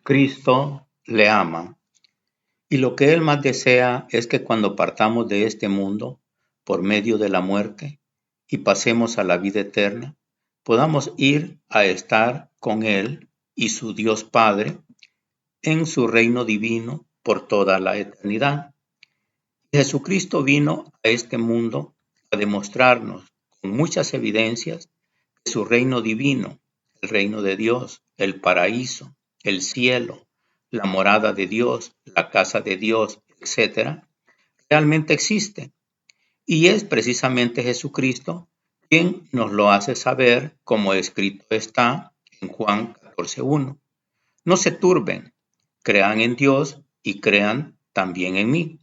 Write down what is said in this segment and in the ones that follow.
Cristo le ama y lo que Él más desea es que cuando partamos de este mundo por medio de la muerte y pasemos a la vida eterna, podamos ir a estar con Él y su Dios Padre en su reino divino por toda la eternidad. Jesucristo vino a este mundo a demostrarnos con muchas evidencias que su reino divino, el reino de Dios, el paraíso, el cielo, la morada de Dios, la casa de Dios, etcétera, realmente existe. Y es precisamente Jesucristo quien nos lo hace saber, como escrito está en Juan 14:1. No se turben, crean en Dios y crean también en mí.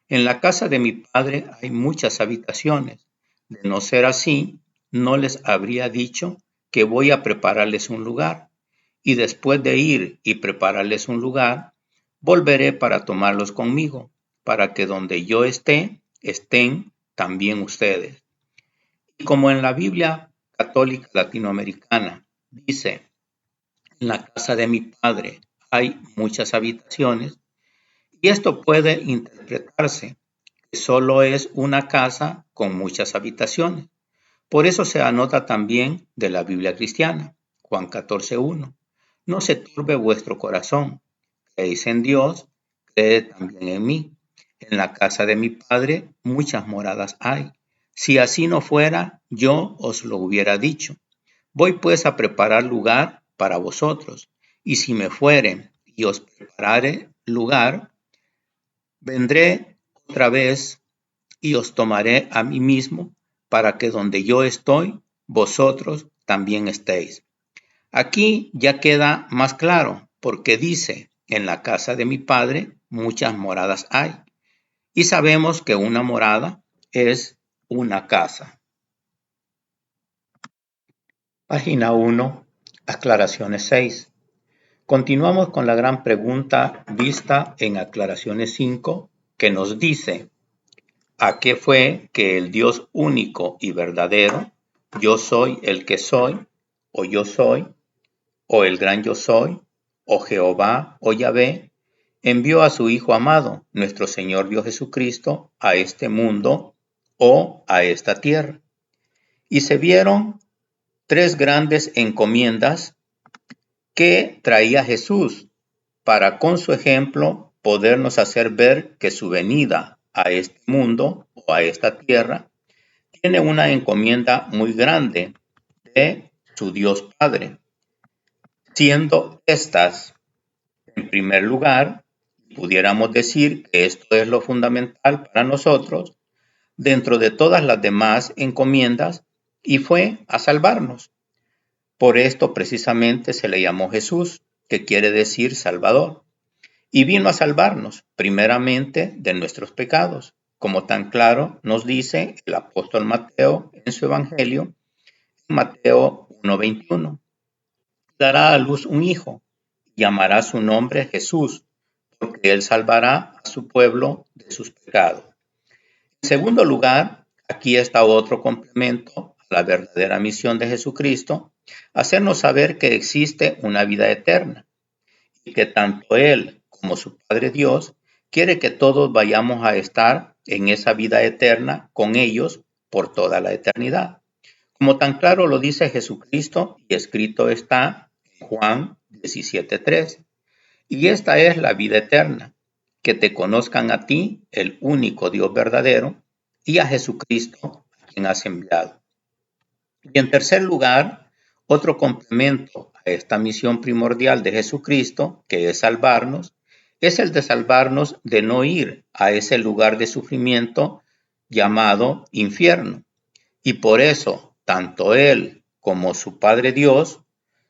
En la casa de mi Padre hay muchas habitaciones. De no ser así, no les habría dicho que voy a prepararles un lugar. Y después de ir y prepararles un lugar, volveré para tomarlos conmigo, para que donde yo esté, estén también ustedes. Y como en la Biblia católica latinoamericana dice, en la casa de mi Padre hay muchas habitaciones, y esto puede interpretarse que solo es una casa con muchas habitaciones. Por eso se anota también de la Biblia cristiana, Juan 14:1. No se turbe vuestro corazón, creéis en Dios, creed también en mí. En la casa de mi Padre muchas moradas hay. Si así no fuera, yo os lo hubiera dicho. Voy pues a preparar lugar para vosotros, y si me fuere y os preparare lugar, vendré otra vez y os tomaré a mí mismo, para que donde yo estoy, vosotros también estéis. Aquí ya queda más claro, porque dice, en la casa de mi Padre muchas moradas hay, y sabemos que una morada es una casa. Página 1, aclaraciones 6. Continuamos con la gran pregunta vista en aclaraciones 5, que nos dice, ¿a qué fue que el Dios único y verdadero, yo soy el que soy, o yo soy, o el gran yo soy, o Jehová, o Yahvé, envió a su Hijo amado, nuestro Señor Dios Jesucristo, a este mundo o a esta tierra? Y se vieron tres grandes encomiendas que traía Jesús para con su ejemplo podernos hacer ver que su venida a este mundo o a esta tierra tiene una encomienda muy grande de su Dios Padre, siendo estas, en primer lugar, pudiéramos decir que esto es lo fundamental para nosotros, dentro de todas las demás encomiendas, y fue a salvarnos. Por esto precisamente se le llamó Jesús, que quiere decir Salvador, y vino a salvarnos, primeramente, de nuestros pecados, como tan claro nos dice el apóstol Mateo en su Evangelio, Mateo 1:21. Dará a luz un hijo, llamará su nombre Jesús, porque él salvará a su pueblo de sus pecados. En segundo lugar, aquí está otro complemento a la verdadera misión de Jesucristo, hacernos saber que existe una vida eterna y que tanto Él como su Padre Dios quiere que todos vayamos a estar en esa vida eterna con ellos por toda la eternidad. Como tan claro lo dice Jesucristo y escrito está en Juan 17:3. Y esta es la vida eterna, que te conozcan a ti, el único Dios verdadero, y a Jesucristo, a quien has enviado. Y en tercer lugar, otro complemento a esta misión primordial de Jesucristo, que es salvarnos, es el de salvarnos de no ir a ese lugar de sufrimiento llamado infierno. Y por eso, tanto Él como su Padre Dios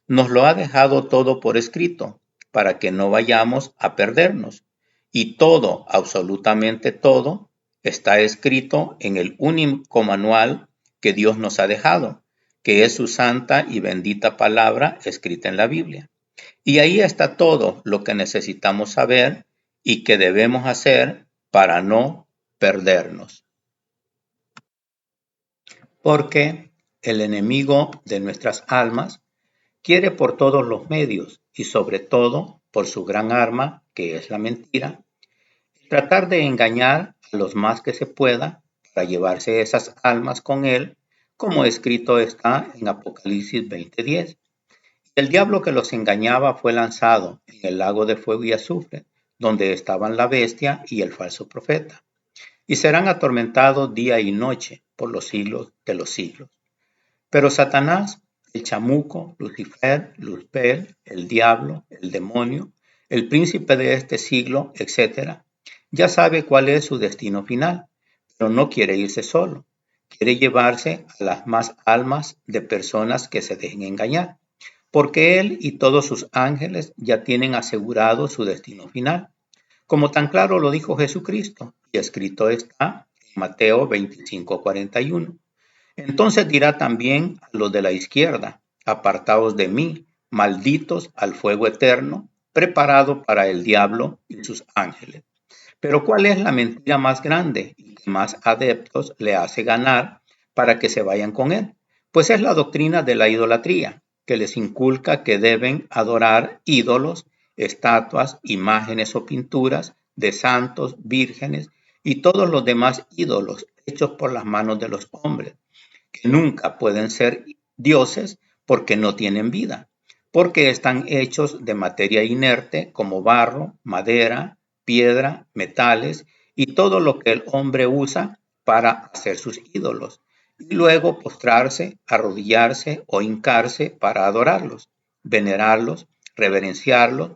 nos lo ha dejado todo por escrito, para que no vayamos a perdernos. Y todo, absolutamente todo, está escrito en el único manual que Dios nos ha dejado, que es su santa y bendita palabra escrita en la Biblia. Y ahí está todo lo que necesitamos saber y que debemos hacer para no perdernos. Porque el enemigo de nuestras almas quiere por todos los medios y sobre todo por su gran arma, que es la mentira, tratar de engañar a los más que se pueda para llevarse esas almas con él, como escrito está en Apocalipsis 20:10. El diablo que los engañaba fue lanzado en el lago de fuego y azufre, donde estaban la bestia y el falso profeta, y serán atormentados día y noche por los siglos de los siglos. Pero Satanás, el chamuco, Lucifer, Luzbel, el diablo, el demonio, el príncipe de este siglo, etc., ya sabe cuál es su destino final, pero no quiere irse solo. Quiere llevarse a las más almas de personas que se dejen engañar, porque él y todos sus ángeles ya tienen asegurado su destino final, como tan claro lo dijo Jesucristo, y escrito está en Mateo 25:41. Entonces dirá también a los de la izquierda: apartaos de mí, malditos, al fuego eterno, preparado para el diablo y sus ángeles. Pero ¿cuál es la mentira más grande y que más adeptos le hace ganar para que se vayan con él? Pues es la doctrina de la idolatría, que les inculca que deben adorar ídolos, estatuas, imágenes o pinturas de santos, vírgenes y todos los demás ídolos hechos por las manos de los hombres, que nunca pueden ser dioses porque no tienen vida, porque están hechos de materia inerte como barro, madera, piedra, metales y todo lo que el hombre usa para hacer sus ídolos, y luego postrarse, arrodillarse o hincarse para adorarlos, venerarlos, reverenciarlos,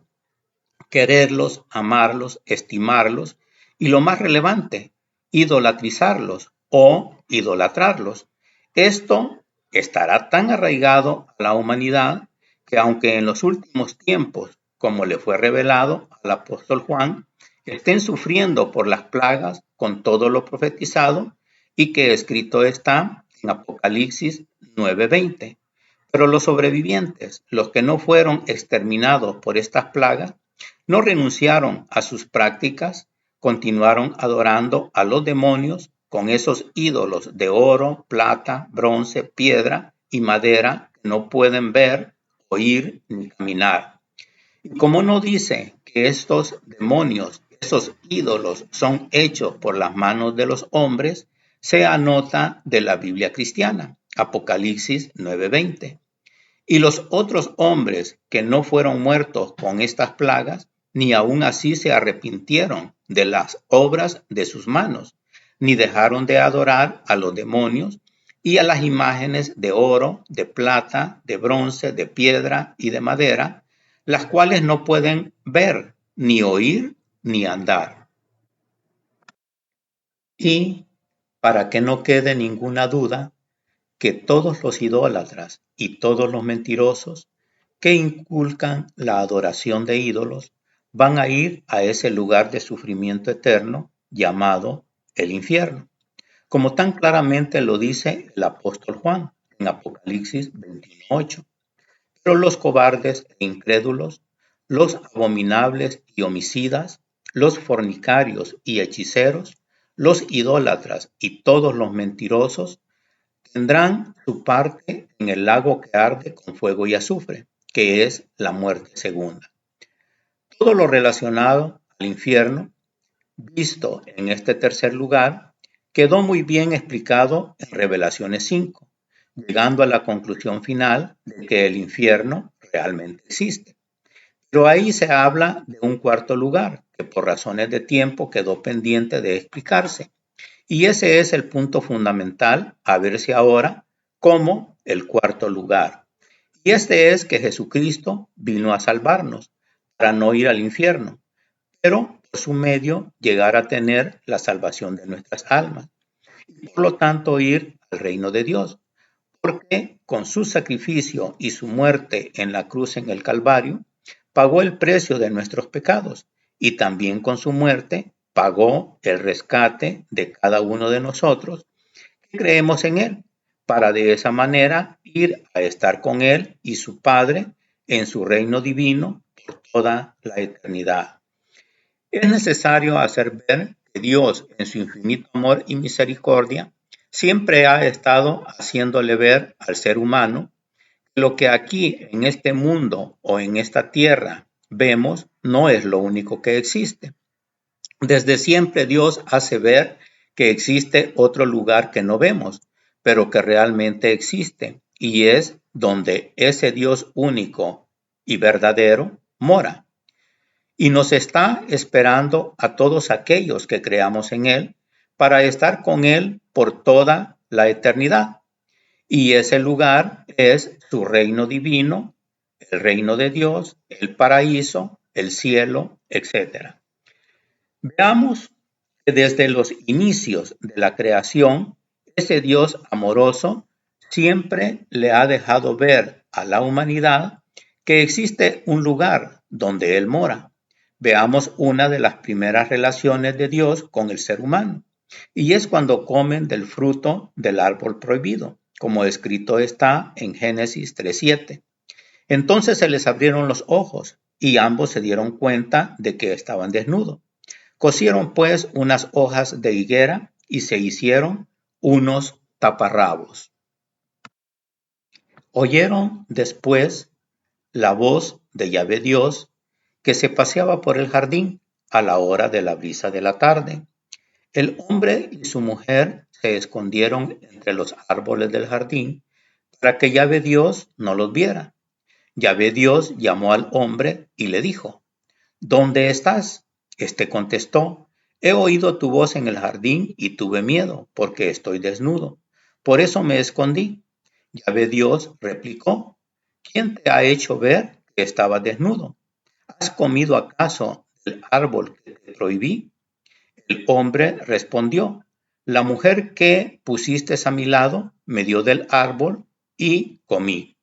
quererlos, amarlos, estimarlos y lo más relevante, idolatrizarlos o idolatrarlos. Esto estará tan arraigado a la humanidad que aunque en los últimos tiempos, como le fue revelado al apóstol Juan, estén sufriendo por las plagas con todo lo profetizado y que escrito está en Apocalipsis 9:20. Pero los sobrevivientes, los que no fueron exterminados por estas plagas, no renunciaron a sus prácticas, continuaron adorando a los demonios con esos ídolos de oro, plata, bronce, piedra y madera que no pueden ver, oír ni caminar. Y como no dice que estos demonios, esos ídolos son hechos por las manos de los hombres, se anota de la Biblia cristiana, Apocalipsis 9:20. Y los otros hombres que no fueron muertos con estas plagas, ni aun así se arrepintieron de las obras de sus manos, ni dejaron de adorar a los demonios y a las imágenes de oro, de plata, de bronce, de piedra y de madera, las cuales no pueden ver, ni oír, ni andar. Y para que no quede ninguna duda, que todos los idólatras y todos los mentirosos que inculcan la adoración de ídolos van a ir a ese lugar de sufrimiento eterno llamado el infierno, como tan claramente lo dice el apóstol Juan en Apocalipsis 21:8. Pero los cobardes e incrédulos, los abominables y homicidas, los fornicarios y hechiceros, los idólatras y todos los mentirosos tendrán su parte en el lago que arde con fuego y azufre, que es la muerte segunda. Todo lo relacionado al infierno, visto en este tercer lugar, quedó muy bien explicado en Revelaciones 5, llegando a la conclusión final de que el infierno realmente existe. Pero ahí se habla de un cuarto lugar, que por razones de tiempo quedó pendiente de explicarse. Y ese es el punto fundamental a verse ahora como el cuarto lugar. Y este es que Jesucristo vino a salvarnos para no ir al infierno, pero por su medio llegar a tener la salvación de nuestras almas y por lo tanto ir al reino de Dios, porque con su sacrificio y su muerte en la cruz en el Calvario, pagó el precio de nuestros pecados y también con su muerte pagó el rescate de cada uno de nosotros que creemos en Él, para de esa manera ir a estar con Él y su Padre en su reino divino por toda la eternidad. Es necesario hacer ver que Dios, en su infinito amor y misericordia, siempre ha estado haciéndole ver al ser humano Lo que aquí en este mundo o en esta tierra vemos no es lo único que existe. Desde siempre Dios hace ver que existe otro lugar que no vemos, pero que realmente existe, y es donde ese Dios único y verdadero mora. Y nos está esperando a todos aquellos que creamos en Él para estar con Él por toda la eternidad. Y ese lugar es su reino divino, el reino de Dios, el paraíso, el cielo, etcétera. Veamos que desde los inicios de la creación, ese Dios amoroso siempre le ha dejado ver a la humanidad que existe un lugar donde Él mora. Veamos una de las primeras relaciones de Dios con el ser humano, y es cuando comen del fruto del árbol prohibido, como escrito está en Génesis 3:7. Entonces se les abrieron los ojos, y ambos se dieron cuenta de que estaban desnudos. Cosieron pues unas hojas de higuera y se hicieron unos taparrabos. Oyeron después la voz de Yahvé Dios que se paseaba por el jardín a la hora de la brisa de la tarde. El hombre y su mujer se escondieron entre los árboles del jardín para que Yahvé Dios no los viera. Yahvé Dios llamó al hombre y le dijo: ¿Dónde estás? Este contestó: He oído tu voz en el jardín y tuve miedo, porque estoy desnudo. Por eso me escondí. Yahvé Dios replicó: ¿Quién te ha hecho ver que estabas desnudo? ¿Has comido acaso del árbol que te prohibí? El hombre respondió: La mujer que pusiste a mi lado me dio del árbol y comí.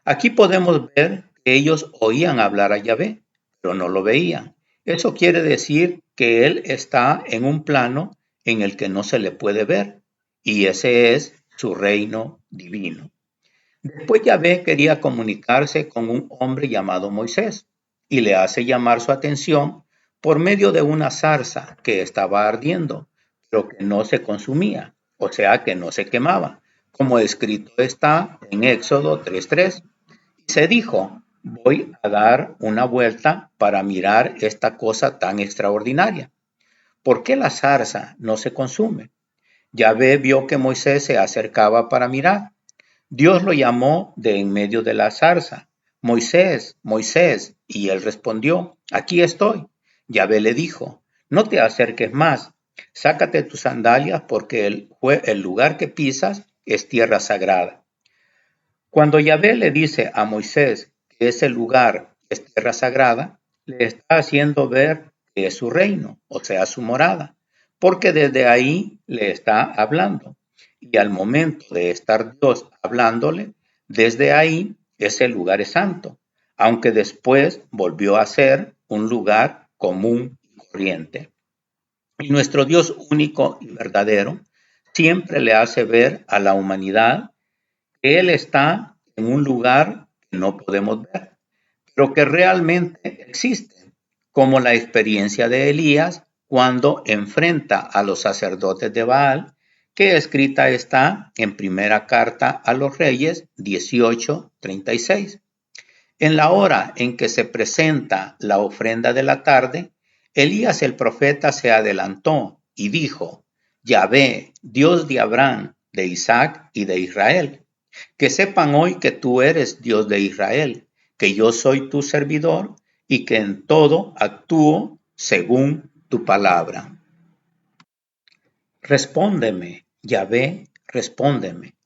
Aquí podemos ver que ellos oían hablar a Yahvé, pero no lo veían. Eso quiere decir que Él está en un plano en el que no se le puede ver, y ese es su reino divino. Después Yahvé quería comunicarse con un hombre llamado Moisés, y le hace llamar su atención por medio de una zarza que estaba ardiendo, pero que no se consumía, o sea que no se quemaba, como escrito está en Éxodo 3:3. Se dijo: Voy a dar una vuelta para mirar esta cosa tan extraordinaria. ¿Por qué la zarza no se consume? Yahvé vio que Moisés se acercaba para mirar. Dios lo llamó de en medio de la zarza: Moisés, Moisés, y él respondió: Aquí estoy. Yahvé le dijo: No te acerques más, sácate tus sandalias porque el lugar que pisas es tierra sagrada. Cuando Yahvé le dice a Moisés que ese lugar es tierra sagrada, le está haciendo ver que es su reino, o sea, su morada, porque desde ahí le está hablando. Y al momento de estar Dios hablándole, desde ahí ese lugar es santo, aunque después volvió a ser un lugar común y corriente. Y nuestro Dios único y verdadero siempre le hace ver a la humanidad que Él está en un lugar que no podemos ver, pero que realmente existe, como la experiencia de Elías cuando enfrenta a los sacerdotes de Baal, que escrita está en primera carta a los Reyes 18:36. En la hora en que se presenta la ofrenda de la tarde, Elías el profeta se adelantó y dijo: Yahvé, Dios de Abraham, de Isaac y de Israel, que sepan hoy que tú eres Dios de Israel, que yo soy tu servidor y que en todo actúo según tu palabra. Respóndeme, Yahvé, respóndeme,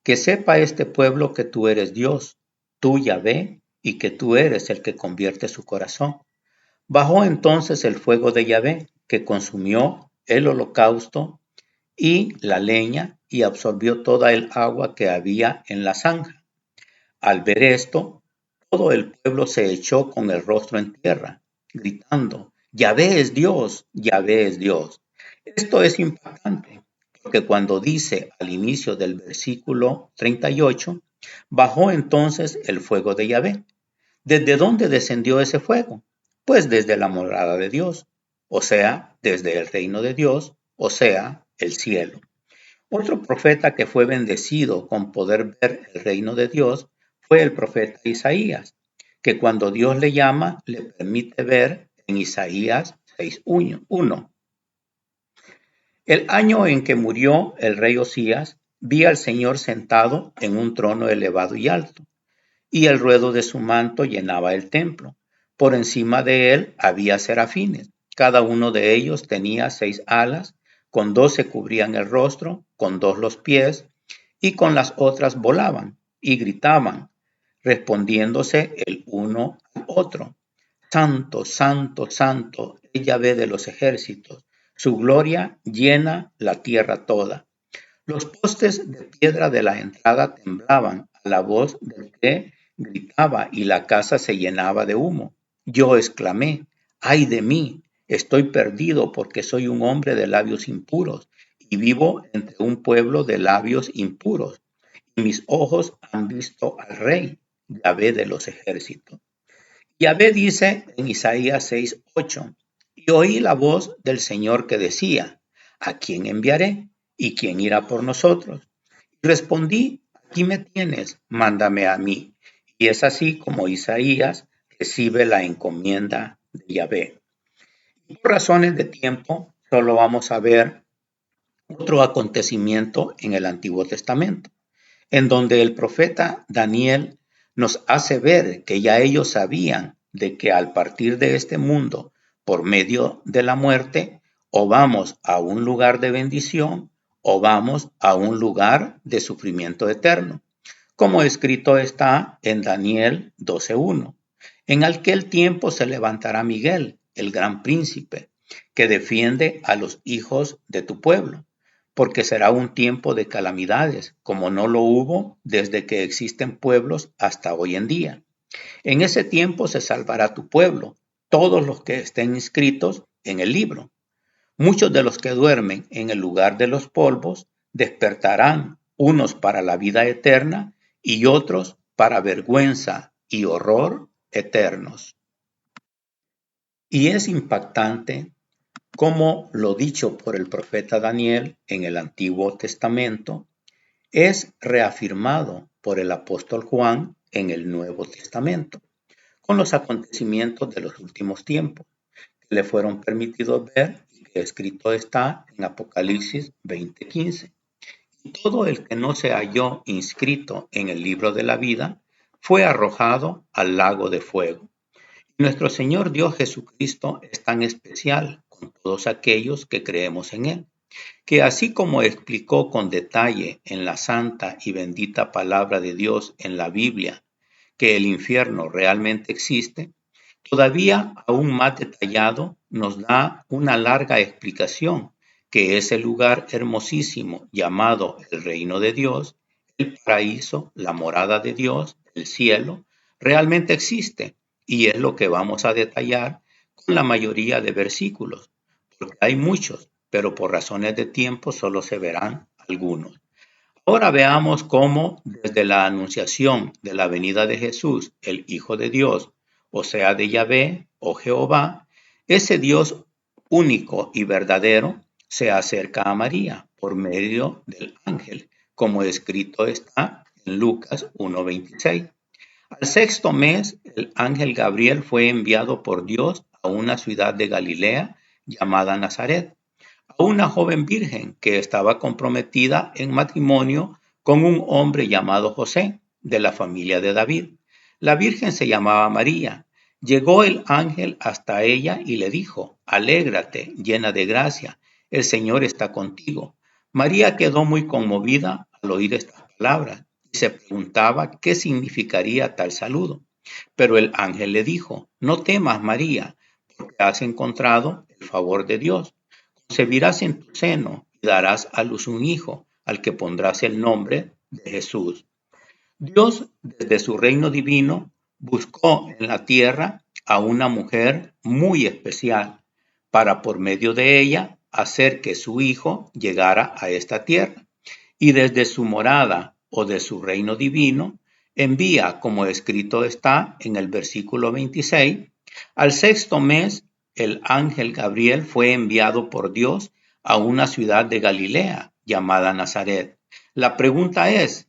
que sepa este pueblo que tú eres Dios, tú Yahvé, y que tú eres el que convierte su corazón. Bajó entonces el fuego de Yahvé, que consumió el holocausto y la leña, y absorbió toda el agua que había en la zanja. Al ver esto, todo el pueblo se echó con el rostro en tierra, gritando: Yahvé es Dios, Yahvé es Dios. Esto es impactante, porque cuando dice al inicio del versículo 38, bajó entonces el fuego de Yahvé. ¿Desde dónde descendió ese fuego? Pues desde la morada de Dios, o sea, desde el reino de Dios, o sea, el cielo. Otro profeta que fue bendecido con poder ver el reino de Dios fue el profeta Isaías, que cuando Dios le llama, le permite ver en Isaías 6:1. El año en que murió el rey Osías, vi al Señor sentado en un trono elevado y alto, y el ruedo de su manto llenaba el templo. Por encima de él había serafines, cada uno de ellos tenía 6 alas, con 2 se cubrían el rostro, con 2 los pies, y con las otras volaban, y gritaban, respondiéndose el uno al otro: Santo, santo, santo, es Yahvé de los ejércitos, su gloria llena la tierra toda. Los postes de piedra de la entrada temblaban a la voz del que gritaba y la casa se llenaba de humo. Yo exclamé: ¡ay de mí! Estoy perdido porque soy un hombre de labios impuros y vivo entre un pueblo de labios impuros. Y mis ojos han visto al Rey, Yahvé de los ejércitos. Yahvé dice en Isaías 6:8: y oí la voz del Señor que decía: ¿a quién enviaré? ¿Y quién irá por nosotros? Y respondí: aquí me tienes, mándame a mí. Y es así como Isaías recibe la encomienda de Yahvé. Y por razones de tiempo, solo vamos a ver otro acontecimiento en el Antiguo Testamento, en donde el profeta Daniel nos hace ver que ya ellos sabían de que al partir de este mundo, por medio de la muerte, o vamos a un lugar de bendición o vamos a un lugar de sufrimiento eterno, como escrito está en Daniel 12:1. En aquel tiempo se levantará Miguel, el gran príncipe, que defiende a los hijos de tu pueblo, porque será un tiempo de calamidades, como no lo hubo desde que existen pueblos hasta hoy en día. En ese tiempo se salvará tu pueblo, todos los que estén inscritos en el libro. Muchos de los que duermen en el lugar de los polvos despertarán, unos para la vida eterna y otros para vergüenza y horror eternos. Y es impactante como lo dicho por el profeta Daniel en el Antiguo Testamento es reafirmado por el apóstol Juan en el Nuevo Testamento, con los acontecimientos de los últimos tiempos, que le fueron permitidos ver y que escrito está en Apocalipsis 20:15. Y todo el que no se halló inscrito en el libro de la vida fue arrojado al lago de fuego. Nuestro Señor Dios Jesucristo es tan especial con todos aquellos que creemos en Él, que así como explicó con detalle en la santa y bendita palabra de Dios en la Biblia que el infierno realmente existe, todavía aún más detallado nos da una larga explicación que ese lugar hermosísimo llamado el reino de Dios, el paraíso, la morada de Dios, el cielo, realmente existe, y es lo que vamos a detallar con la mayoría de versículos, porque hay muchos, pero por razones de tiempo solo se verán algunos. Ahora veamos cómo desde la anunciación de la venida de Jesús, el Hijo de Dios, o sea de Yahvé o Jehová, ese Dios único y verdadero se acerca a María por medio del ángel, como escrito está en Lucas 1:26. Al sexto mes, el ángel Gabriel fue enviado por Dios a una ciudad de Galilea llamada Nazaret, a una joven virgen que estaba comprometida en matrimonio con un hombre llamado José, de la familia de David. La virgen se llamaba María. Llegó el ángel hasta ella y le dijo: alégrate, llena de gracia, el Señor está contigo. María quedó muy conmovida al oír estas palabras y se preguntaba qué significaría tal saludo. Pero el ángel le dijo: no temas, María, porque has encontrado el favor de Dios. Concebirás en tu seno y darás a luz un hijo, al que pondrás el nombre de Jesús. Dios, desde su reino divino, buscó en la tierra a una mujer muy especial para, por medio de ella, hacer que su hijo llegara a esta tierra. Y desde su morada o de su reino divino, envía, como escrito está en el versículo 26, al sexto mes, el ángel Gabriel fue enviado por Dios a una ciudad de Galilea llamada Nazaret. La pregunta es: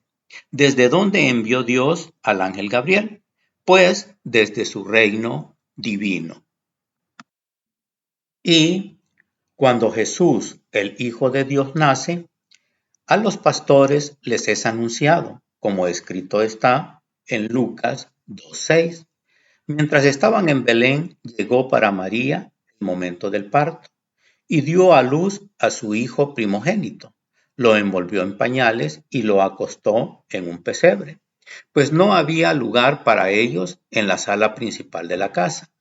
¿Desde dónde envió Dios al ángel Gabriel? Pues desde su reino divino. Y cuando Jesús, el Hijo de Dios, nace, a los pastores les es anunciado, como escrito está en Lucas 2:6. Mientras estaban en Belén, llegó para María el momento del parto y dio a luz a su hijo primogénito. Lo envolvió en pañales y lo acostó en un pesebre, pues no había lugar para ellos en la sala principal de la casa.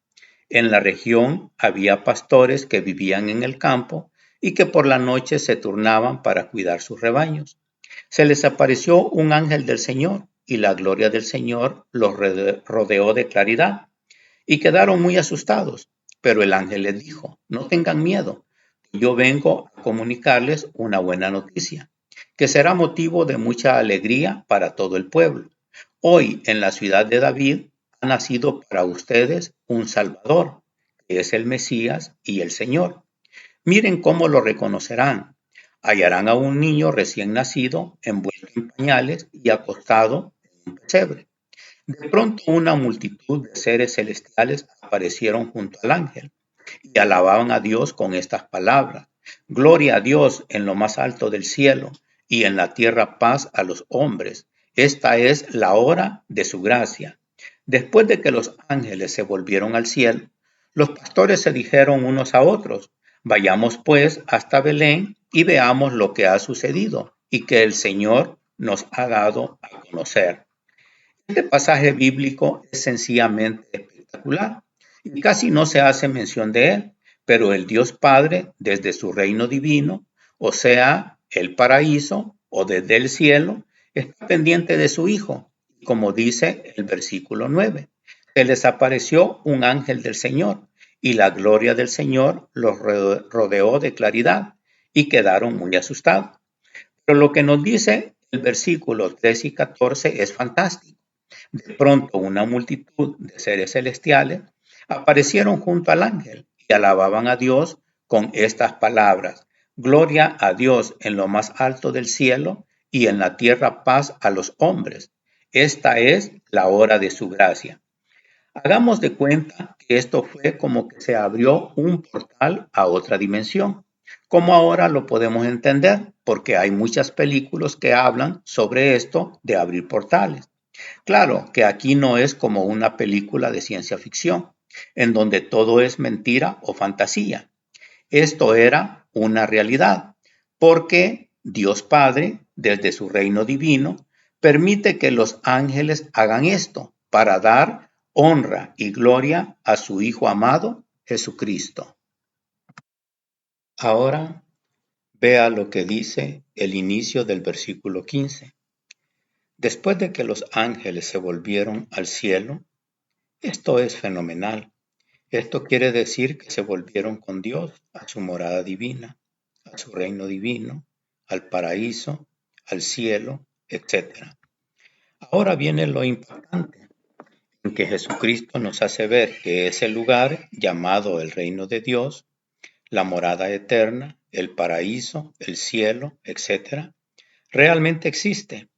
En la región había pastores que vivían en el campo y que por la noche se turnaban para cuidar sus rebaños. Se les apareció un ángel del Señor y la gloria del Señor los rodeó de claridad y quedaron muy asustados. Pero el ángel les dijo, no tengan miedo, yo vengo a comunicarles una buena noticia, que será motivo de mucha alegría para todo el pueblo. Hoy en la ciudad de David ha nacido para ustedes un Salvador, que es el Mesías y el Señor. Miren cómo lo reconocerán. Hallarán a un niño recién nacido, envuelto en pañales y acostado en un pesebre. De pronto una multitud de seres celestiales aparecieron junto al ángel y alababan a Dios con estas palabras. Gloria a Dios en lo más alto del cielo y en la tierra paz a los hombres. Esta es la hora de su gracia. Después de que los ángeles se volvieron al cielo, los pastores se dijeron unos a otros, vayamos pues hasta Belén y veamos lo que ha sucedido y que el Señor nos ha dado a conocer. Este pasaje bíblico es sencillamente espectacular y casi no se hace mención de él, pero el Dios Padre, desde su reino divino, o sea, el paraíso o desde el cielo, está pendiente de su Hijo, como dice el versículo 9. Se les apareció un ángel del Señor y la gloria del Señor los rodeó de claridad y quedaron muy asustados. Pero lo que nos dice el versículo 13 y 14 es fantástico. De pronto una multitud de seres celestiales aparecieron junto al ángel y alababan a Dios con estas palabras. Gloria a Dios en lo más alto del cielo y en la tierra paz a los hombres. Esta es la hora de su gracia. Hagamos de cuenta que esto fue como que se abrió un portal a otra dimensión. Como ahora lo podemos entender, porque hay muchas películas que hablan sobre esto de abrir portales. Claro que aquí no es como una película de ciencia ficción, en donde todo es mentira o fantasía. Esto era una realidad, porque Dios Padre, desde su reino divino, permite que los ángeles hagan esto para dar honra y gloria a su Hijo amado, Jesucristo. Ahora vea lo que dice el inicio del versículo 15. Después de que los ángeles se volvieron al cielo, esto es fenomenal. Esto quiere decir que se volvieron con Dios a su morada divina, a su reino divino, al paraíso, al cielo, etc. Ahora viene lo importante, en que Jesucristo nos hace ver que ese lugar llamado el reino de Dios, la morada eterna, el paraíso, el cielo, etc., realmente existe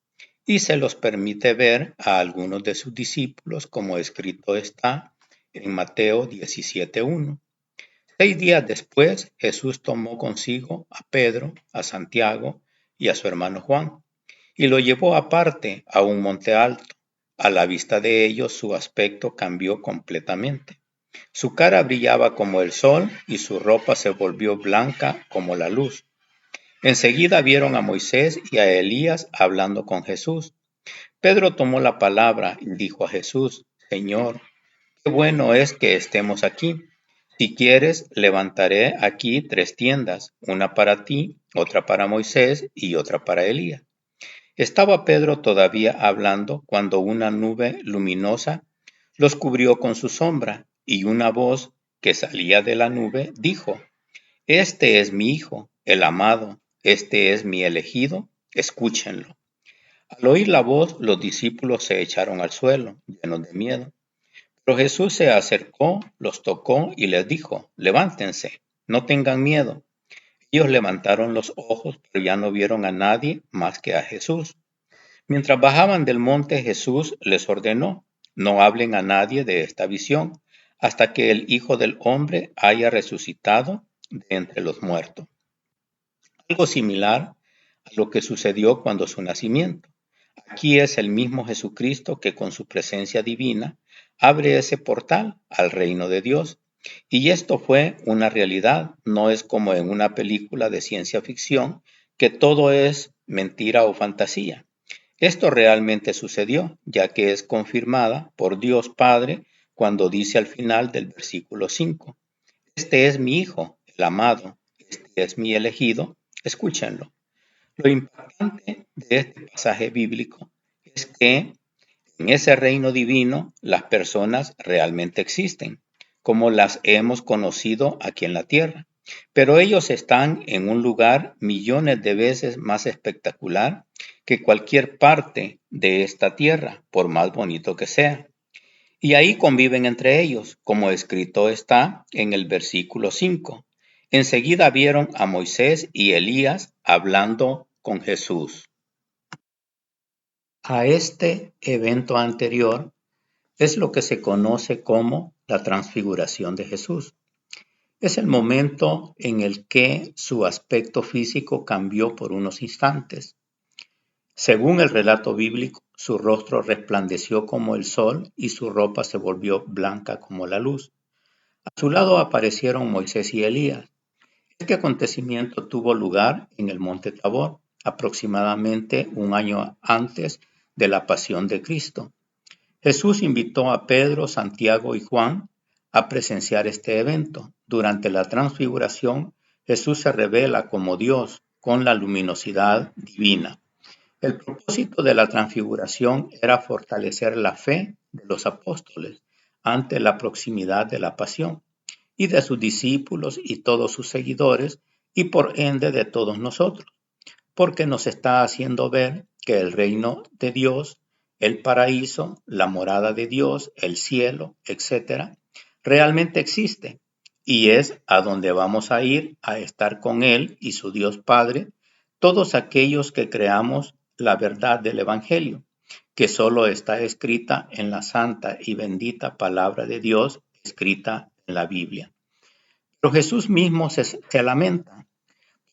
y se los permite ver a algunos de sus discípulos, como escrito está en Mateo 17:1. 6 días después, Jesús tomó consigo a Pedro, a Santiago y a su hermano Juan, y lo llevó aparte a un monte alto. A la vista de ellos su aspecto cambió completamente. Su cara brillaba como el sol y su ropa se volvió blanca como la luz. Enseguida vieron a Moisés y a Elías hablando con Jesús. Pedro tomó la palabra y dijo a Jesús, Señor, qué bueno es que estemos aquí. Si quieres, levantaré aquí 3 tiendas, una para ti, otra para Moisés y otra para Elías. Estaba Pedro todavía hablando cuando una nube luminosa los cubrió con su sombra y una voz que salía de la nube dijo, Este es mi Hijo, el amado, este es mi elegido, escúchenlo. Al oír la voz, los discípulos se echaron al suelo, llenos de miedo. Pero Jesús se acercó, los tocó y les dijo, levántense, no tengan miedo. Ellos levantaron los ojos, pero ya no vieron a nadie más que a Jesús. Mientras bajaban del monte, Jesús les ordenó: no hablen a nadie de esta visión hasta que el Hijo del Hombre haya resucitado de entre los muertos. Algo similar a lo que sucedió cuando su nacimiento. Aquí es el mismo Jesucristo que con su presencia divina abre ese portal al reino de Dios. Y esto fue una realidad, no es como en una película de ciencia ficción, que todo es mentira o fantasía. Esto realmente sucedió, ya que es confirmada por Dios Padre cuando dice al final del versículo 5: este es mi Hijo, el amado, este es mi elegido, escúchenlo. Lo impactante de este pasaje bíblico es que en ese reino divino las personas realmente existen, como las hemos conocido aquí en la tierra. Pero ellos están en un lugar millones de veces más espectacular que cualquier parte de esta tierra, por más bonito que sea. Y ahí conviven entre ellos, como escrito está en el versículo 5. Enseguida vieron a Moisés y Elías hablando con Jesús. A este evento anterior es lo que se conoce como la transfiguración de Jesús. Es el momento en el que su aspecto físico cambió por unos instantes. Según el relato bíblico, su rostro resplandeció como el sol y su ropa se volvió blanca como la luz. A su lado aparecieron Moisés y Elías. Este acontecimiento tuvo lugar en el monte Tabor, aproximadamente un año antes de la pasión de Cristo. Jesús invitó a Pedro, Santiago y Juan a presenciar este evento. Durante la transfiguración, Jesús se revela como Dios con la luminosidad divina. El propósito de la transfiguración era fortalecer la fe de los apóstoles ante la proximidad de la pasión, y de sus discípulos y todos sus seguidores, y por ende de todos nosotros, porque nos está haciendo ver que el reino de Dios, el paraíso, la morada de Dios, el cielo, etcétera, realmente existe y es a donde vamos a ir a estar con Él y su Dios Padre, todos aquellos que creamos la verdad del Evangelio, que solo está escrita en la santa y bendita palabra de Dios escrita en la Biblia. Pero Jesús mismo se lamenta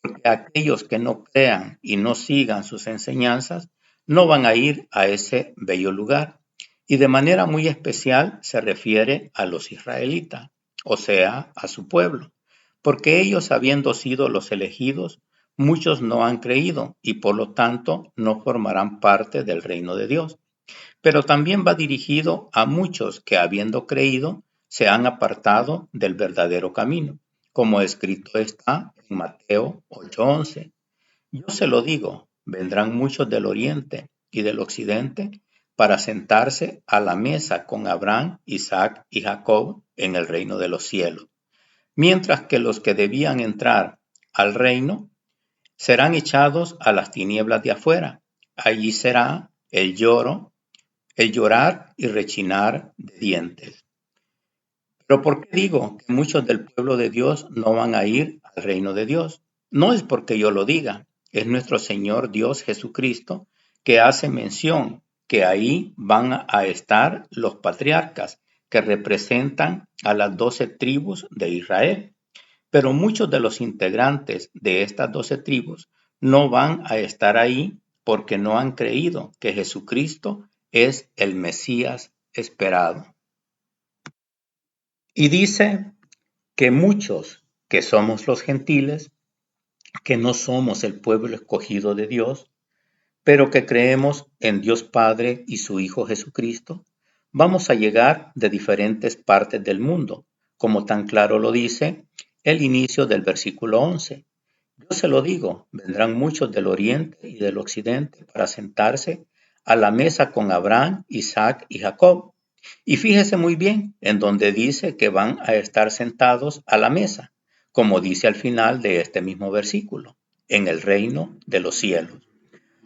porque aquellos que no crean y no sigan sus enseñanzas no van a ir a ese bello lugar. Y de manera muy especial se refiere a los israelitas, o sea, a su pueblo, porque ellos, habiendo sido los elegidos, muchos no han creído y por lo tanto no formarán parte del reino de Dios. Pero también va dirigido a muchos que, habiendo creído, se han apartado del verdadero camino, como escrito está en Mateo 8:11. Yo se lo digo, vendrán muchos del oriente y del occidente para sentarse a la mesa con Abraham, Isaac y Jacob en el reino de los cielos, mientras que los que debían entrar al reino serán echados a las tinieblas de afuera. Allí será el llorar y rechinar de dientes. Pero ¿por qué digo que muchos del pueblo de Dios no van a ir al reino de Dios? No es porque yo lo diga, es nuestro Señor Dios Jesucristo que hace mención que ahí van a estar los patriarcas que representan a las 12 tribus de Israel. Pero muchos de los integrantes de estas 12 tribus no van a estar ahí porque no han creído que Jesucristo es el Mesías esperado. Y dice que muchos que somos los gentiles, que no somos el pueblo escogido de Dios, pero que creemos en Dios Padre y su Hijo Jesucristo, vamos a llegar de diferentes partes del mundo, como tan claro lo dice el inicio del versículo 11. Yo se lo digo, vendrán muchos del oriente y del occidente para sentarse a la mesa con Abraham, Isaac y Jacob. Y fíjese muy bien en donde dice que van a estar sentados a la mesa, como dice al final de este mismo versículo, en el reino de los cielos.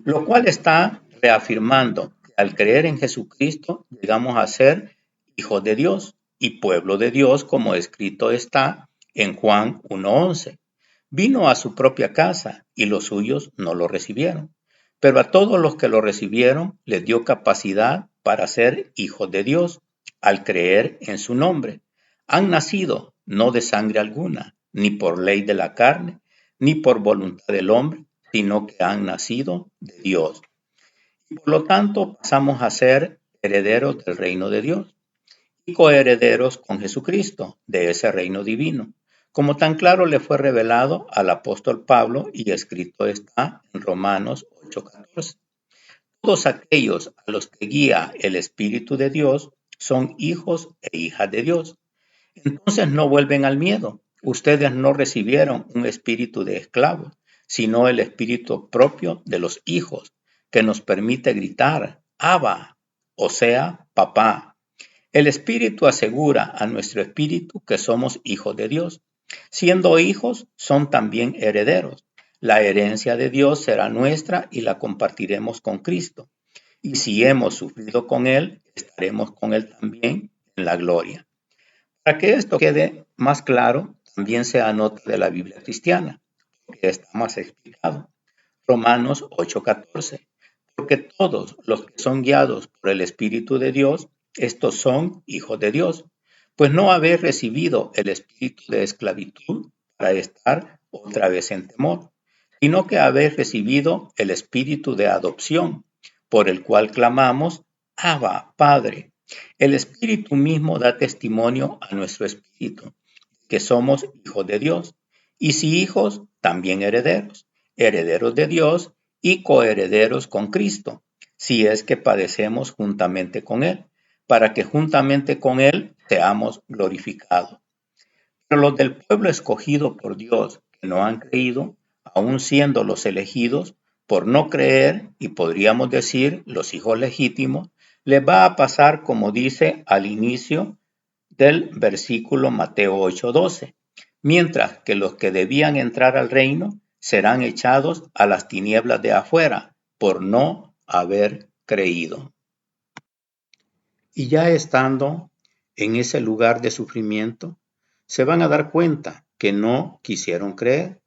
Lo cual está reafirmando que al creer en Jesucristo llegamos a ser hijos de Dios y pueblo de Dios, como escrito está en Juan 1:11. Vino a su propia casa y los suyos no lo recibieron. Pero a todos los que lo recibieron les dio capacidad para ser hijos de Dios, al creer en su nombre. Han nacido no de sangre alguna, ni por ley de la carne, ni por voluntad del hombre, sino que han nacido de Dios. Y por lo tanto pasamos a ser herederos del reino de Dios y coherederos con Jesucristo de ese reino divino, como tan claro le fue revelado al apóstol Pablo y escrito está en Romanos 8:14. Todos aquellos a los que guía el Espíritu de Dios son hijos e hijas de Dios. Entonces no vuelven al miedo. Ustedes no recibieron un espíritu de esclavos, sino el espíritu propio de los hijos, que nos permite gritar, Abba, o sea, papá. El Espíritu asegura a nuestro espíritu que somos hijos de Dios. Siendo hijos, son también herederos. La herencia de Dios será nuestra y la compartiremos con Cristo. Y si hemos sufrido con Él, estaremos con Él también en la gloria. Para que esto quede más claro, también se anota de la Biblia cristiana, que está más explicado. Romanos 8:14. Porque todos los que son guiados por el Espíritu de Dios, estos son hijos de Dios, pues no habéis recibido el espíritu de esclavitud para estar otra vez en temor, sino que habéis recibido el espíritu de adopción, por el cual clamamos, Abba, Padre. El Espíritu mismo da testimonio a nuestro espíritu, que somos hijos de Dios, y si hijos, también herederos, herederos de Dios y coherederos con Cristo, si es que padecemos juntamente con Él, para que juntamente con Él seamos glorificados. Pero los del pueblo escogido por Dios, que no han creído, aun siendo los elegidos, por no creer, y podríamos decir los hijos legítimos, les va a pasar como dice al inicio del versículo Mateo 8:12, mientras que los que debían entrar al reino serán echados a las tinieblas de afuera por no haber creído. Y ya estando en ese lugar de sufrimiento, se van a dar cuenta que no quisieron creer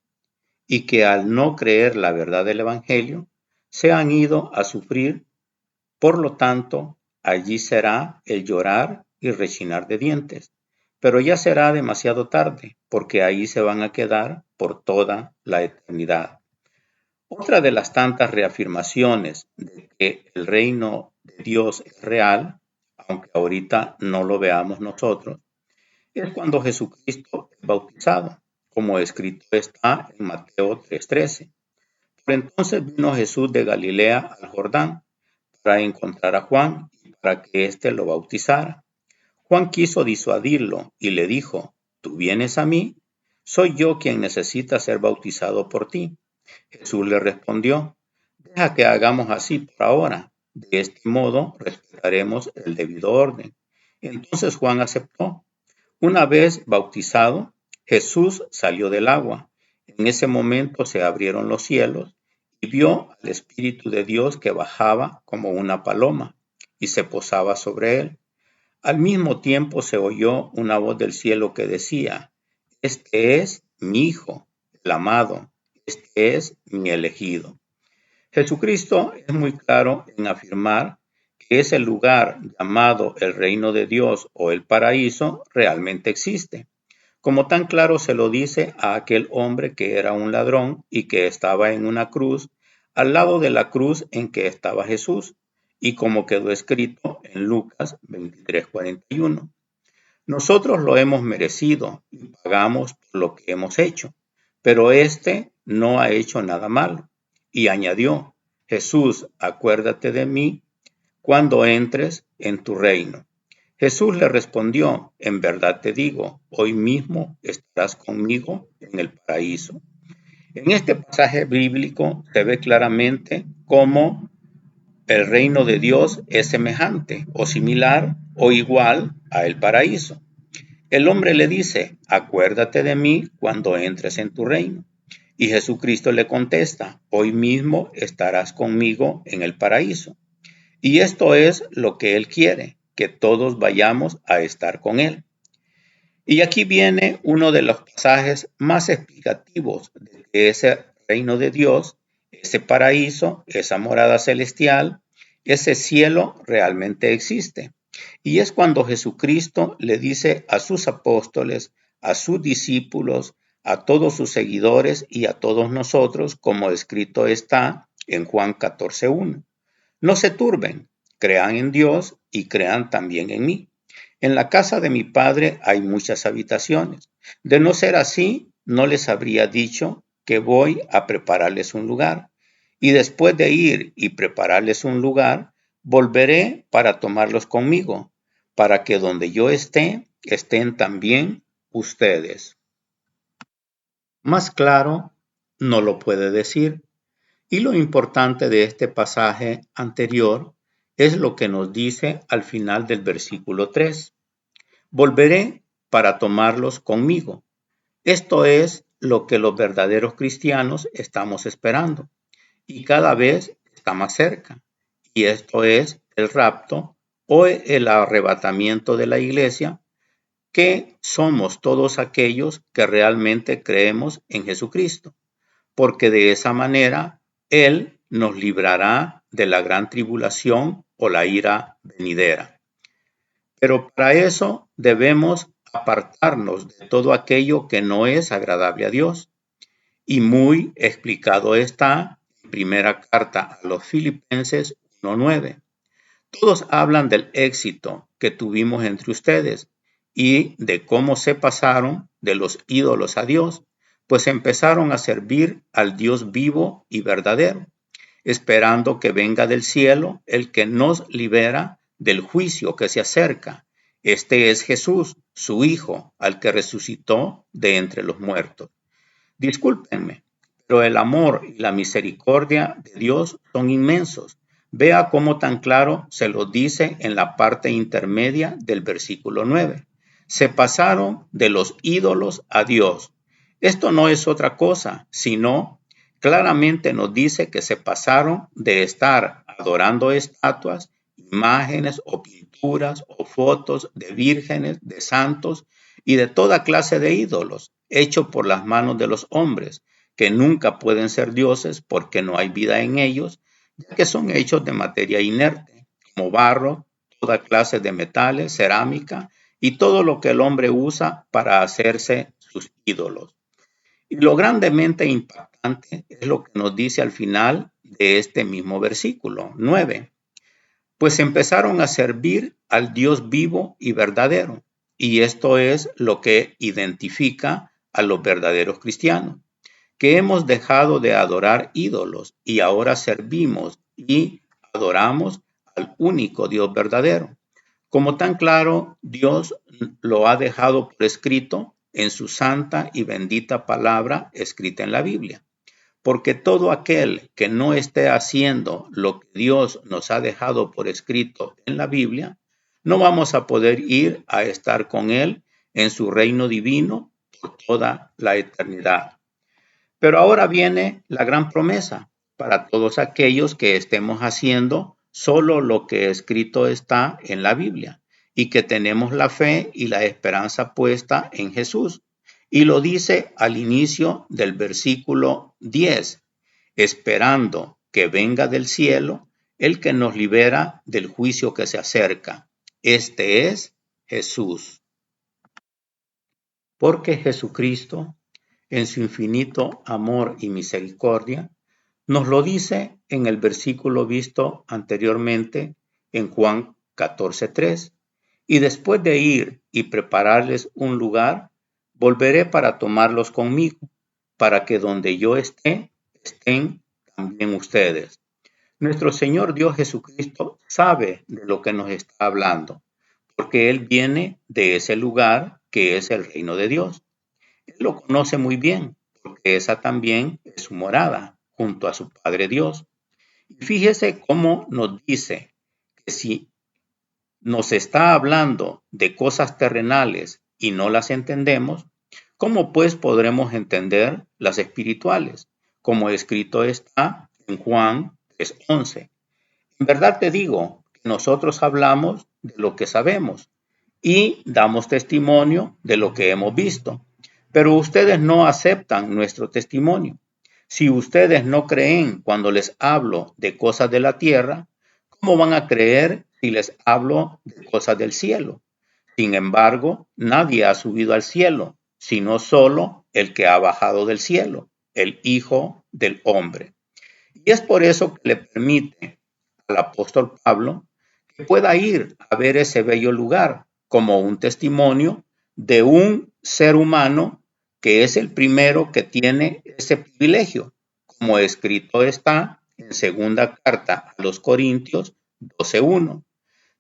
y que al no creer la verdad del Evangelio, se han ido a sufrir. Por lo tanto, allí será el llorar y rechinar de dientes. Pero ya será demasiado tarde, porque ahí se van a quedar por toda la eternidad. Otra de las tantas reafirmaciones de que el reino de Dios es real, aunque ahorita no lo veamos nosotros, es cuando Jesucristo es bautizado, como escrito está en Mateo 3:13. Por entonces vino Jesús de Galilea al Jordán para encontrar a Juan y para que éste lo bautizara. Juan quiso disuadirlo y le dijo, ¿tú vienes a mí? Soy yo quien necesita ser bautizado por ti. Jesús le respondió, deja que hagamos así por ahora. De este modo respetaremos el debido orden. Entonces Juan aceptó. Una vez bautizado, Jesús salió del agua. En ese momento se abrieron los cielos y vio al Espíritu de Dios que bajaba como una paloma y se posaba sobre él. Al mismo tiempo se oyó una voz del cielo que decía, este es mi Hijo, el amado, este es mi elegido. Jesucristo es muy claro en afirmar que ese lugar llamado el reino de Dios o el paraíso realmente existe. Como tan claro se lo dice a aquel hombre que era un ladrón y que estaba en una cruz, al lado de la cruz en que estaba Jesús, y como quedó escrito en Lucas 23:41. Nosotros lo hemos merecido y pagamos por lo que hemos hecho, pero éste no ha hecho nada malo. Y añadió, Jesús, acuérdate de mí cuando entres en tu reino. Jesús le respondió, en verdad te digo, hoy mismo estarás conmigo en el paraíso. En este pasaje bíblico se ve claramente cómo el reino de Dios es semejante o similar o igual a el paraíso. El hombre le dice, acuérdate de mí cuando entres en tu reino. Y Jesucristo le contesta, hoy mismo estarás conmigo en el paraíso. Y esto es lo que Él quiere, que todos vayamos a estar con Él. Y aquí viene uno de los pasajes más explicativos de ese reino de Dios Ese paraíso, esa morada celestial, ese cielo realmente existe. Y es cuando Jesucristo le dice a sus apóstoles, a sus discípulos, a todos sus seguidores y a todos nosotros, como escrito está en Juan 14:1. No se turben, crean en Dios y crean también en mí. En la casa de mi Padre hay muchas habitaciones. De no ser así, no les habría dicho que voy a prepararles un lugar. Y después de ir y prepararles un lugar, volveré para tomarlos conmigo, para que donde yo esté, estén también ustedes. Más claro, no lo puede decir. Y lo importante de este pasaje anterior es lo que nos dice al final del versículo 3. Volveré para tomarlos conmigo. Esto es lo que los verdaderos cristianos estamos esperando y cada vez está más cerca. Y esto es el rapto o el arrebatamiento de la iglesia, que somos todos aquellos que realmente creemos en Jesucristo, porque de esa manera Él nos librará de la gran tribulación o la ira venidera. Pero para eso debemos apartarnos de todo aquello que no es agradable a Dios. Y muy explicado está en primera carta a los Filipenses 1:9. Todos hablan del éxito que tuvimos entre ustedes y de cómo se pasaron de los ídolos a Dios, pues empezaron a servir al Dios vivo y verdadero, esperando que venga del cielo el que nos libera del juicio que se acerca. Este es Jesús, su Hijo, al que resucitó de entre los muertos. Discúlpenme, pero el amor y la misericordia de Dios son inmensos. Vea cómo tan claro se lo dice en la parte intermedia del versículo 9. Se pasaron de los ídolos a Dios. Esto no es otra cosa, sino claramente nos dice que se pasaron de estar adorando estatuas, imágenes o pinturas o fotos de vírgenes, de santos y de toda clase de ídolos hechos por las manos de los hombres, que nunca pueden ser dioses porque no hay vida en ellos, ya que son hechos de materia inerte, como barro, toda clase de metales, cerámica y todo lo que el hombre usa para hacerse sus ídolos. Y lo grandemente impactante es lo que nos dice al final de este mismo versículo 9. Pues empezaron a servir al Dios vivo y verdadero. Y esto es lo que identifica a los verdaderos cristianos, que hemos dejado de adorar ídolos y ahora servimos y adoramos al único Dios verdadero. Como tan claro, Dios lo ha dejado por escrito en su santa y bendita palabra escrita en la Biblia. Porque todo aquel que no esté haciendo lo que Dios nos ha dejado por escrito en la Biblia, no vamos a poder ir a estar con Él en su reino divino por toda la eternidad. Pero ahora viene la gran promesa para todos aquellos que estemos haciendo solo lo que escrito está en la Biblia y que tenemos la fe y la esperanza puesta en Jesús. Y lo dice al inicio del versículo 10, esperando que venga del cielo el que nos libera del juicio que se acerca. Este es Jesús. Porque Jesucristo, en su infinito amor y misericordia, nos lo dice en el versículo visto anteriormente en Juan 14:3. Y después de ir y prepararles un lugar, volveré para tomarlos conmigo, para que donde yo esté, estén también ustedes. Nuestro Señor Dios Jesucristo sabe de lo que nos está hablando, porque Él viene de ese lugar que es el reino de Dios. Él lo conoce muy bien, porque esa también es su morada, junto a su Padre Dios. Y fíjese cómo nos dice que si nos está hablando de cosas terrenales y no las entendemos, ¿cómo pues podremos entender las espirituales? Como escrito está en Juan 3:11. En verdad te digo que nosotros hablamos de lo que sabemos y damos testimonio de lo que hemos visto, pero ustedes no aceptan nuestro testimonio. Si ustedes no creen cuando les hablo de cosas de la tierra, ¿cómo van a creer si les hablo de cosas del cielo? Sin embargo, nadie ha subido al cielo, sino solo el que ha bajado del cielo, el Hijo del Hombre. Y es por eso que le permite al apóstol Pablo que pueda ir a ver ese bello lugar como un testimonio de un ser humano que es el primero que tiene ese privilegio, como escrito está en segunda carta a los Corintios 12:1.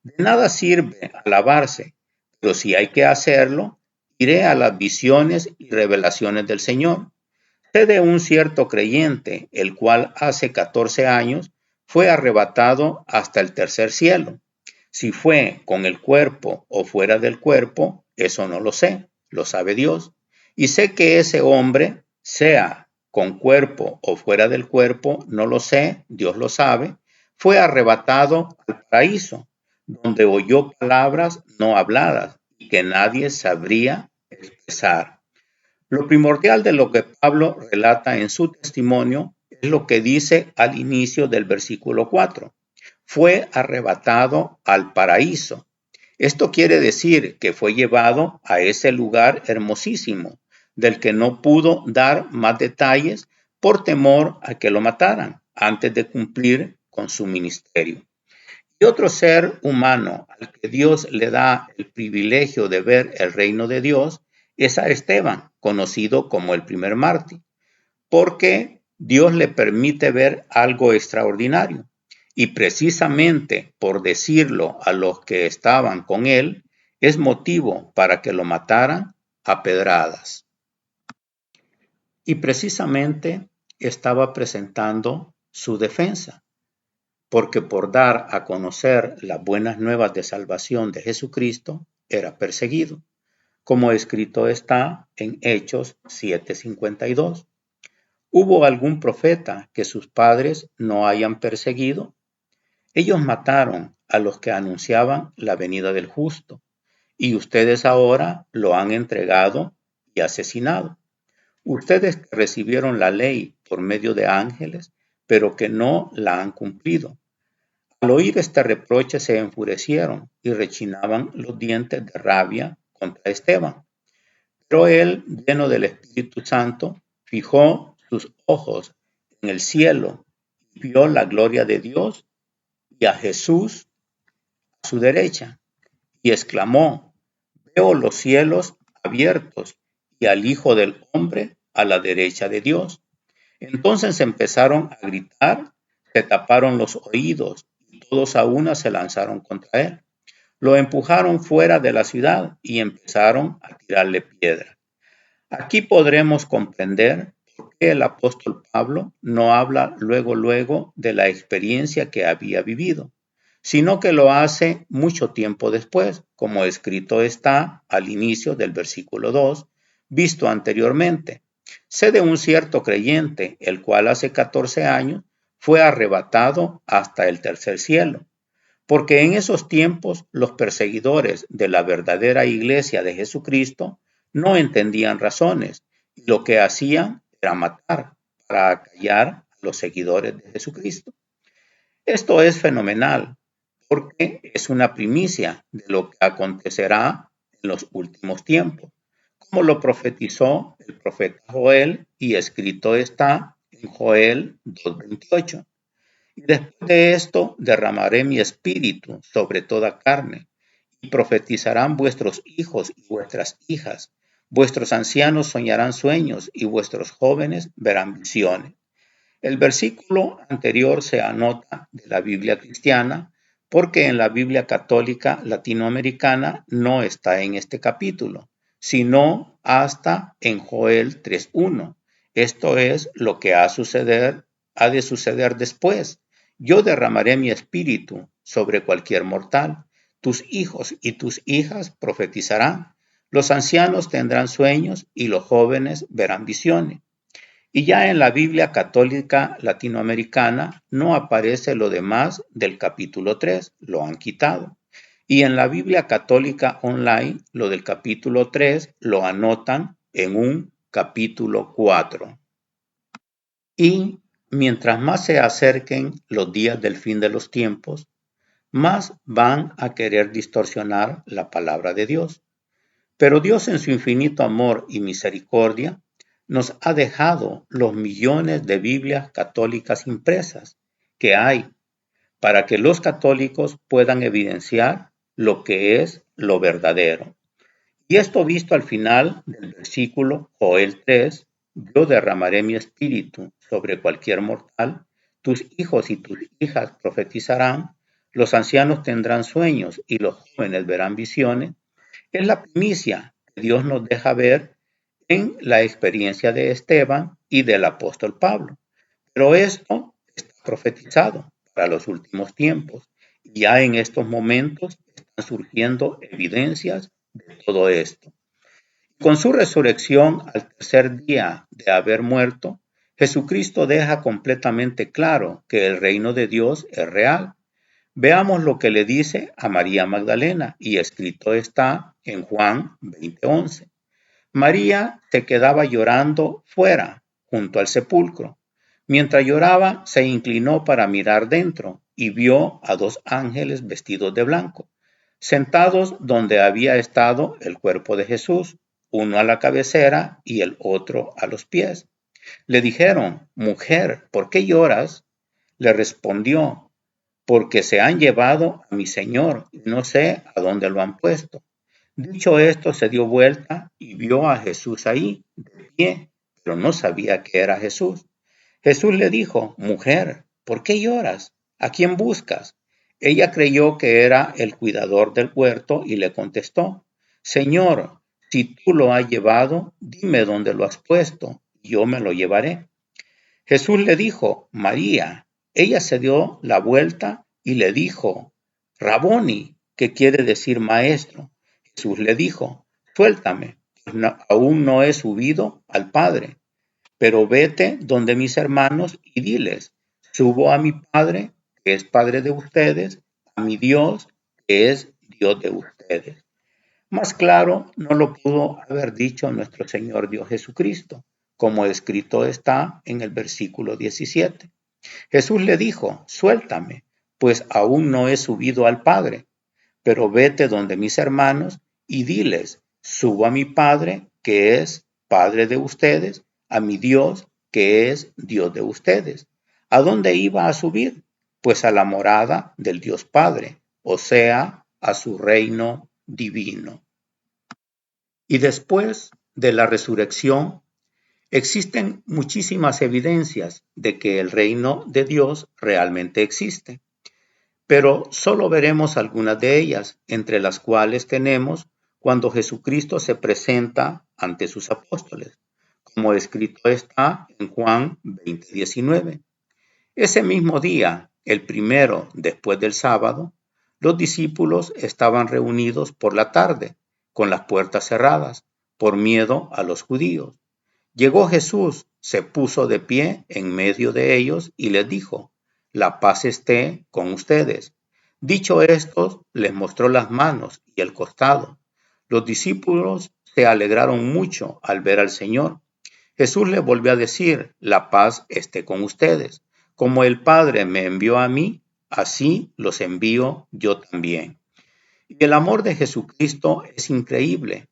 De nada sirve alabarse, pero si hay que hacerlo, iré a las visiones y revelaciones del Señor. Sé de un cierto creyente, el cual hace 14 años fue arrebatado hasta el tercer cielo. Si fue con el cuerpo o fuera del cuerpo, eso no lo sé, lo sabe Dios. Y sé que ese hombre, sea con cuerpo o fuera del cuerpo, no lo sé, Dios lo sabe, fue arrebatado al paraíso, donde oyó palabras no habladas y que nadie sabría expresar. Lo primordial de lo que Pablo relata en su testimonio es lo que dice al inicio del versículo 4. Fue arrebatado al paraíso. Esto quiere decir que fue llevado a ese lugar hermosísimo, del que no pudo dar más detalles por temor a que lo mataran antes de cumplir con su ministerio. Y otro ser humano al que Dios le da el privilegio de ver el reino de Dios es a Esteban, conocido como el primer mártir, porque Dios le permite ver algo extraordinario. Y precisamente por decirlo a los que estaban con él, es motivo para que lo mataran a pedradas. Y precisamente estaba presentando su defensa, porque por dar a conocer las buenas nuevas de salvación de Jesucristo era perseguido, como escrito está en Hechos 7:52. ¿Hubo algún profeta que sus padres no hayan perseguido? Ellos mataron a los que anunciaban la venida del justo, y ustedes ahora lo han entregado y asesinado. Ustedes que recibieron la ley por medio de ángeles, pero que no la han cumplido. Al oír este reproche se enfurecieron y rechinaban los dientes de rabia contra Esteban. Pero él, lleno del Espíritu Santo, fijó sus ojos en el cielo y vio la gloria de Dios y a Jesús a su derecha, y exclamó: Veo los cielos abiertos y al Hijo del Hombre a la derecha de Dios. Entonces empezaron a gritar, se taparon los oídos y todos a una se lanzaron contra él. Lo empujaron fuera de la ciudad y empezaron a tirarle piedra. Aquí podremos comprender por qué el apóstol Pablo no habla luego de la experiencia que había vivido, sino que lo hace mucho tiempo después, como escrito está al inicio del versículo 2, visto anteriormente. Sé de un cierto creyente, el cual hace 14 años fue arrebatado hasta el tercer cielo, porque en esos tiempos los perseguidores de la verdadera iglesia de Jesucristo no entendían razones y lo que hacían era matar para acallar a los seguidores de Jesucristo. Esto es fenomenal porque es una primicia de lo que acontecerá en los últimos tiempos, como lo profetizó el profeta Joel y escrito está en Joel 2:28. Y después de esto derramaré mi espíritu sobre toda carne, y profetizarán vuestros hijos y vuestras hijas. Vuestros ancianos soñarán sueños y vuestros jóvenes verán visiones. El versículo anterior se anota de la Biblia cristiana porque en la Biblia católica latinoamericana no está en este capítulo, sino hasta en Joel 3:1. Esto es lo que ha de suceder después. Yo derramaré mi espíritu sobre cualquier mortal. Tus hijos y tus hijas profetizarán. Los ancianos tendrán sueños y los jóvenes verán visiones. Y ya en la Biblia católica latinoamericana no aparece lo demás del capítulo 3, lo han quitado. Y en la Biblia católica online, lo del capítulo 3 lo anotan en un capítulo 4. Y mientras más se acerquen los días del fin de los tiempos, más van a querer distorsionar la palabra de Dios. Pero Dios en su infinito amor y misericordia nos ha dejado los millones de Biblias católicas impresas que hay para que los católicos puedan evidenciar lo que es lo verdadero. Y esto visto al final del versículo Joel 3, yo derramaré mi espíritu sobre cualquier mortal, tus hijos y tus hijas profetizarán, los ancianos tendrán sueños y los jóvenes verán visiones, es la primicia que Dios nos deja ver en la experiencia de Esteban y del apóstol Pablo. Pero esto está profetizado para los últimos tiempos. Ya en estos momentos están surgiendo evidencias de todo esto. Con su resurrección al tercer día de haber muerto, Jesucristo deja completamente claro que el reino de Dios es real. Veamos lo que le dice a María Magdalena, y escrito está en Juan 20:11. María se quedaba llorando fuera, junto al sepulcro. Mientras lloraba, se inclinó para mirar dentro y vio a dos ángeles vestidos de blanco, sentados donde había estado el cuerpo de Jesús, uno a la cabecera y el otro a los pies. Le dijeron, mujer, ¿por qué lloras? Le respondió, porque se han llevado a mi Señor y no sé a dónde lo han puesto. Dicho esto, se dio vuelta y vio a Jesús ahí, de pie, pero no sabía que era Jesús. Jesús le dijo, mujer, ¿por qué lloras? ¿A quién buscas? Ella creyó que era el cuidador del huerto y le contestó, Señor, si tú lo has llevado, dime dónde lo has puesto, y yo me lo llevaré. Jesús le dijo, María. Ella se dio la vuelta y le dijo, Raboni, que quiere decir maestro. Jesús le dijo, suéltame, pues aún no he subido al Padre, pero vete donde mis hermanos y diles, subo a mi Padre, que es Padre de ustedes, a mi Dios, que es Dios de ustedes. Más claro no lo pudo haber dicho nuestro Señor Dios Jesucristo, como escrito está en el versículo 17. Jesús le dijo, suéltame, pues aún no he subido al Padre, pero vete donde mis hermanos y diles, subo a mi Padre, que es Padre de ustedes, a mi Dios, que es Dios de ustedes. ¿A dónde iba a subir? Pues a la morada del Dios Padre, o sea, a su reino divino. Y después de la resurrección, existen muchísimas evidencias de que el reino de Dios realmente existe, pero solo veremos algunas de ellas, entre las cuales tenemos cuando Jesucristo se presenta ante sus apóstoles, como escrito está en Juan 20:19. Ese mismo día, el primero después del sábado, los discípulos estaban reunidos por la tarde, con las puertas cerradas, por miedo a los judíos. Llegó Jesús, se puso de pie en medio de ellos y les dijo, la paz esté con ustedes. Dicho esto, les mostró las manos y el costado. Los discípulos se alegraron mucho al ver al Señor. Jesús les volvió a decir, la paz esté con ustedes. Como el Padre me envió a mí, así los envío yo también. Y el amor de Jesucristo es increíble,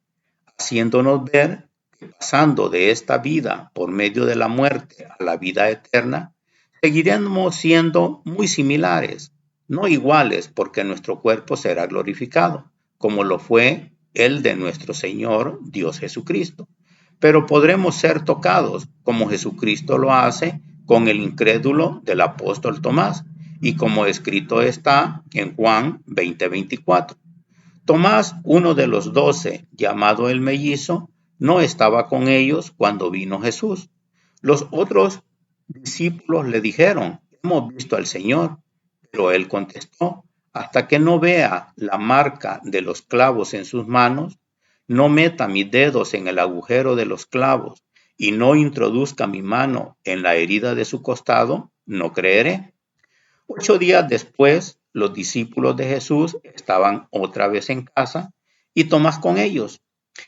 haciéndonos ver que pasando de esta vida por medio de la muerte a la vida eterna, seguiremos siendo muy similares, no iguales porque nuestro cuerpo será glorificado, como lo fue el de nuestro Señor Dios Jesucristo. Pero podremos ser tocados como Jesucristo lo hace con el incrédulo del apóstol Tomás y como escrito está en Juan 20:24. Tomás, uno de los 12, llamado el mellizo, no estaba con ellos cuando vino Jesús. Los otros discípulos le dijeron, hemos visto al Señor, pero él contestó, hasta que no vea la marca de los clavos en sus manos, no meta mis dedos en el agujero de los clavos y no introduzca mi mano en la herida de su costado, no creeré. 8 días después, los discípulos de Jesús estaban otra vez en casa y Tomás con ellos,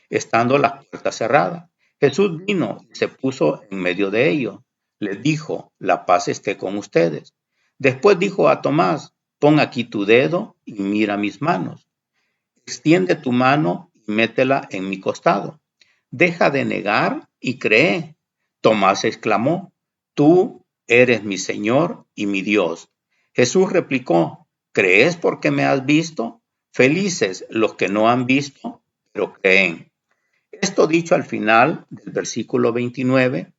estando las puertas cerradas. Jesús vino y se puso en medio de ellos. Les dijo, la paz esté con ustedes. Después dijo a Tomás, pon aquí tu dedo y mira mis manos. Extiende tu mano y métela en mi costado. Deja de negar y cree. Tomás exclamó, tú eres mi Señor y mi Dios. Jesús replicó, ¿crees porque me has visto? Felices los que no han visto, pero creen. Esto dicho al final del versículo 29,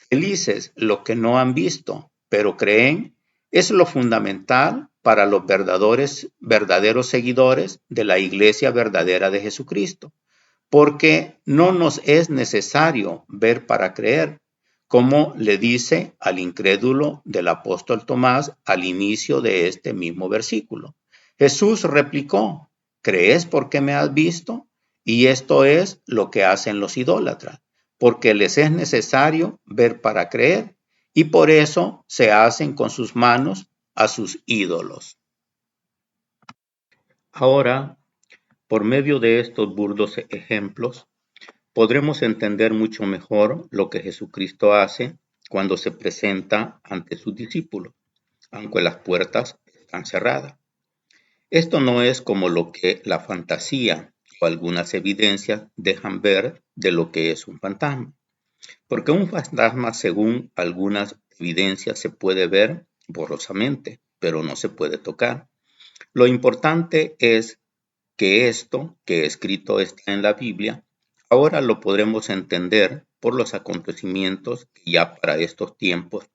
felices los que no han visto, pero creen, es lo fundamental para los verdaderos seguidores de la iglesia verdadera de Jesucristo, porque no nos es necesario ver para creer, como le dice al incrédulo del apóstol Tomás al inicio de este mismo versículo. Jesús replicó, ¿crees porque me has visto? Y esto es lo que hacen los idólatras, porque les es necesario ver para creer, y por eso se hacen con sus manos a sus ídolos. Ahora, por medio de estos burdos ejemplos, podremos entender mucho mejor lo que Jesucristo hace cuando se presenta ante sus discípulos, aunque las puertas están cerradas. Esto no es como lo que la fantasía o algunas evidencias dejan ver de lo que es un fantasma, porque un fantasma, según algunas evidencias, se puede ver borrosamente, pero no se puede tocar. Lo importante es que esto que escrito está en la Biblia, ahora lo podremos entender por los acontecimientos que ya para estos tiempos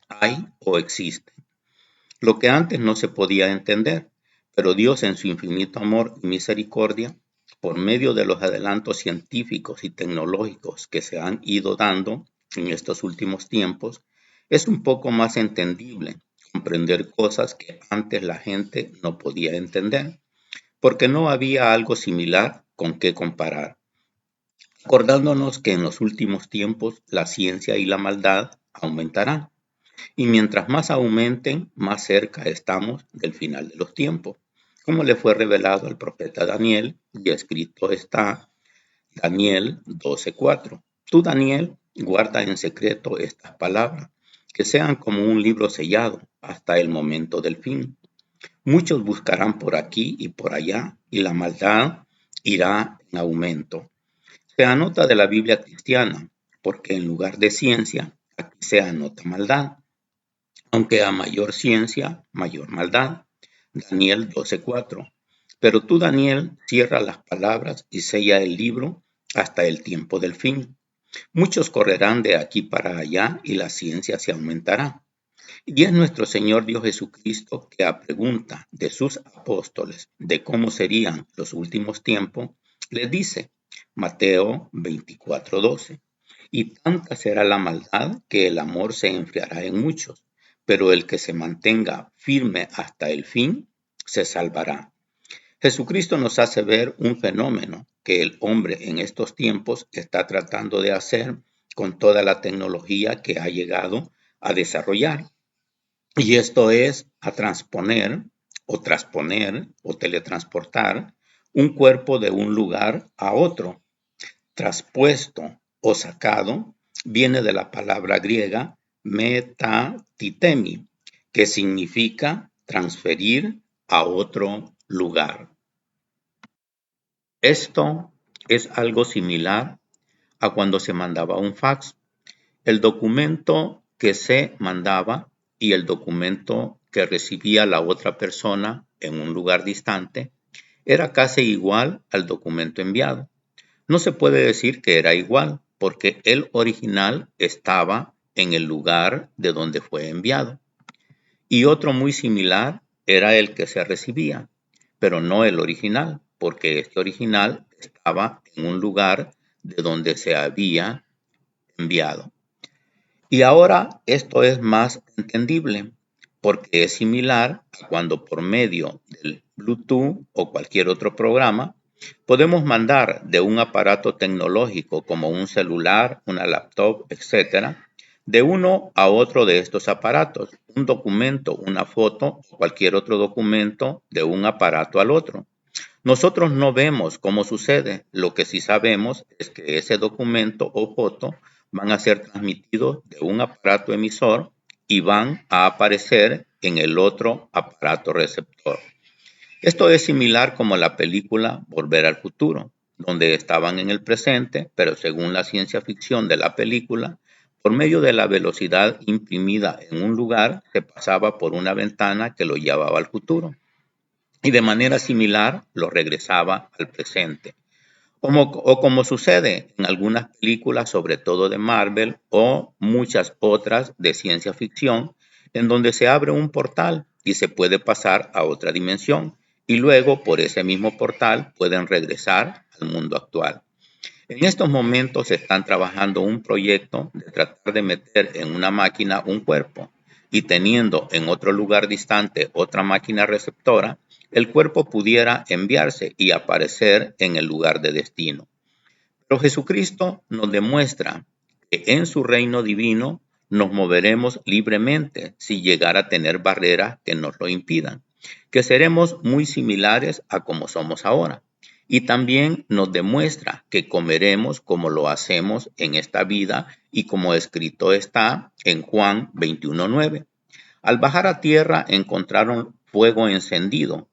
hay o existen. Lo que antes no se podía entender, pero Dios en su infinito amor y misericordia, por medio de los adelantos científicos y tecnológicos que se han ido dando en estos últimos tiempos, es un poco más entendible comprender cosas que antes la gente no podía entender, porque no había algo similar con qué comparar. Acordándonos que en los últimos tiempos la ciencia y la maldad aumentarán. Y mientras más aumenten, más cerca estamos del final de los tiempos, como le fue revelado al profeta Daniel, y escrito está Daniel 12:4. Tú, Daniel, guarda en secreto estas palabras, que sean como un libro sellado hasta el momento del fin. Muchos buscarán por aquí y por allá, y la maldad irá en aumento. Se anota de la Biblia cristiana, porque en lugar de ciencia, aquí se anota maldad, aunque a mayor ciencia, mayor maldad. Daniel 12:4. Pero tú, Daniel, cierra las palabras y sella el libro hasta el tiempo del fin. Muchos correrán de aquí para allá y la ciencia se aumentará. Y es nuestro Señor Dios Jesucristo que a pregunta de sus apóstoles de cómo serían los últimos tiempos, les dice, Mateo 24:12, y tanta será la maldad que el amor se enfriará en muchos, pero el que se mantenga firme hasta el fin, se salvará. Jesucristo nos hace ver un fenómeno que el hombre en estos tiempos está tratando de hacer con toda la tecnología que ha llegado a desarrollar. Y esto es a transponer o teletransportar un cuerpo de un lugar a otro. Traspuesto o sacado viene de la palabra griega metatitemi, que significa transferir a otro lugar. Esto es algo similar a cuando se mandaba un fax. El documento que se mandaba y el documento que recibía la otra persona en un lugar distante era casi igual al documento enviado. No se puede decir que era igual, porque el original estaba en el lugar de donde fue enviado. Y otro muy similar era el que se recibía, pero no el original, porque este original estaba en un lugar de donde se había enviado. Y ahora esto es más entendible, porque es similar a cuando por medio del Bluetooth o cualquier otro programa podemos mandar de un aparato tecnológico como un celular, una laptop, etcétera, de uno a otro de estos aparatos, un documento, una foto o cualquier otro documento de un aparato al otro. Nosotros no vemos cómo sucede, lo que sí sabemos es que ese documento o foto van a ser transmitidos de un aparato emisor y van a aparecer en el otro aparato receptor. Esto es similar como la película Volver al Futuro, donde estaban en el presente, pero según la ciencia ficción de la película, por medio de la velocidad imprimida en un lugar, se pasaba por una ventana que lo llevaba al futuro y de manera similar lo regresaba al presente. Como sucede en algunas películas, sobre todo de Marvel o muchas otras de ciencia ficción, en donde se abre un portal y se puede pasar a otra dimensión y luego por ese mismo portal pueden regresar al mundo actual. En estos momentos están trabajando un proyecto de tratar de meter en una máquina un cuerpo y teniendo en otro lugar distante otra máquina receptora, el cuerpo pudiera enviarse y aparecer en el lugar de destino. Pero Jesucristo nos demuestra que en su reino divino nos moveremos libremente sin llegar a tener barreras que nos lo impidan, que seremos muy similares a como somos ahora. Y también nos demuestra que comeremos como lo hacemos en esta vida y como escrito está en Juan 21:9. Al bajar a tierra encontraron fuego encendido,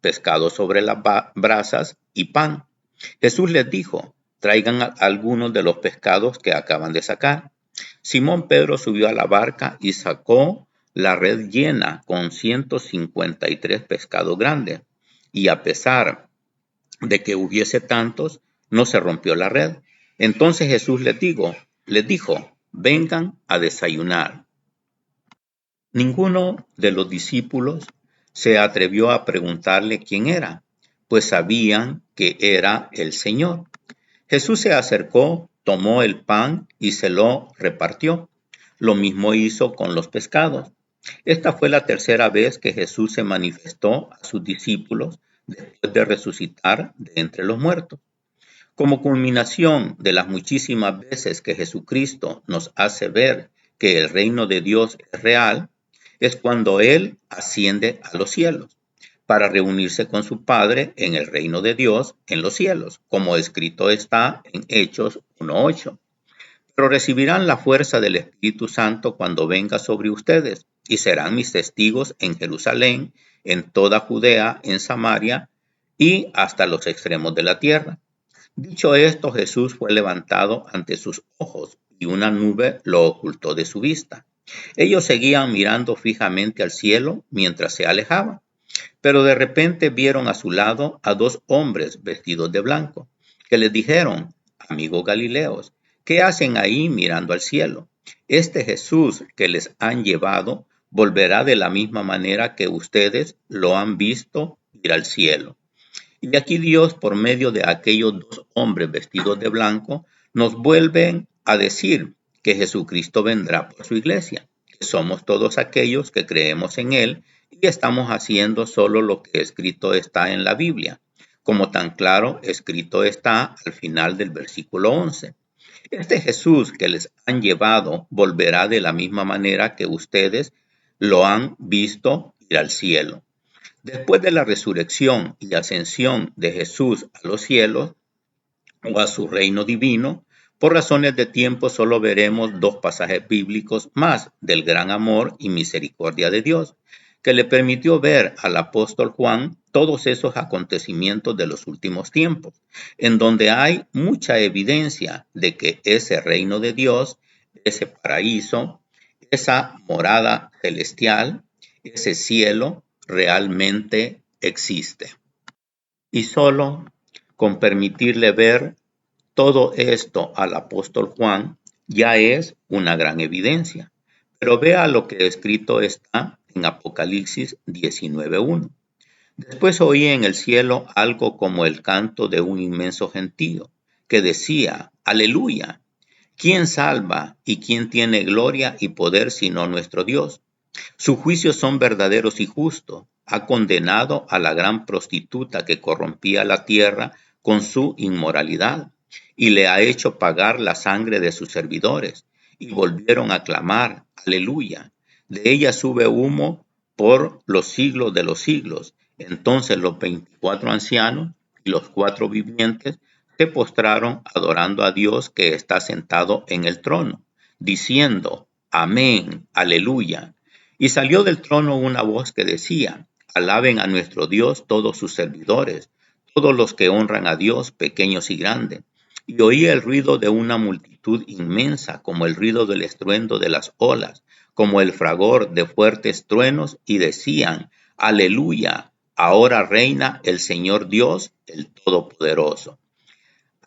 pescado sobre las brasas y pan. Jesús les dijo: traigan algunos de los pescados que acaban de sacar. Simón Pedro subió a la barca y sacó la red llena con 153 pescados grandes. Y a pesar de que hubiese tantos, no se rompió la red. Entonces Jesús les dijo, vengan a desayunar. Ninguno de los discípulos se atrevió a preguntarle quién era, pues sabían que era el Señor. Jesús se acercó, tomó el pan y se lo repartió. Lo mismo hizo con los pescados. Esta fue la tercera vez que Jesús se manifestó a sus discípulos después de resucitar de entre los muertos. Como culminación de las muchísimas veces que Jesucristo nos hace ver que el reino de Dios es real, es cuando Él asciende a los cielos para reunirse con su Padre en el reino de Dios en los cielos, como escrito está en Hechos 1:8. Pero recibirán la fuerza del Espíritu Santo cuando venga sobre ustedes, y serán mis testigos en Jerusalén, en toda Judea, en Samaria y hasta los extremos de la tierra. Dicho esto, Jesús fue levantado ante sus ojos y una nube lo ocultó de su vista. Ellos seguían mirando fijamente al cielo mientras se alejaban, pero de repente vieron a su lado a dos hombres vestidos de blanco, que les dijeron: amigos Galileos, ¿qué hacen ahí mirando al cielo? Este Jesús que les han llevado volverá de la misma manera que ustedes lo han visto ir al cielo. Y aquí Dios, por medio de aquellos dos hombres vestidos de blanco, nos vuelven a decir que Jesucristo vendrá por su iglesia, que somos todos aquellos que creemos en Él y estamos haciendo solo lo que escrito está en la Biblia, como tan claro escrito está al final del versículo 11. Este Jesús que les han llevado volverá de la misma manera que ustedes lo han visto ir al cielo. Después de la resurrección y ascensión de Jesús a los cielos o a su reino divino, por razones de tiempo solo veremos dos pasajes bíblicos más del gran amor y misericordia de Dios, que le permitió ver al apóstol Juan todos esos acontecimientos de los últimos tiempos, en donde hay mucha evidencia de que ese reino de Dios, ese paraíso, esa morada celestial, ese cielo, realmente existe. Y solo con permitirle ver todo esto al apóstol Juan ya es una gran evidencia. Pero vea lo que escrito está en Apocalipsis 19:1. Después oí en el cielo algo como el canto de un inmenso gentío, que decía: Aleluya. ¿Quién salva y quién tiene gloria y poder sino nuestro Dios? Sus juicios son verdaderos y justos. Ha condenado a la gran prostituta que corrompía la tierra con su inmoralidad y le ha hecho pagar la sangre de sus servidores. Y volvieron a clamar: Aleluya. De ella sube humo por los siglos de los siglos. Entonces los 24 ancianos y los 4 vivientes se postraron adorando a Dios que está sentado en el trono, diciendo, Amén, aleluya. Y salió del trono una voz que decía, Alaben a nuestro Dios todos sus servidores, todos los que honran a Dios, pequeños y grandes. Y oí el ruido de una multitud inmensa, como el ruido del estruendo de las olas, como el fragor de fuertes truenos, y decían, Aleluya, ahora reina el Señor Dios, el Todopoderoso.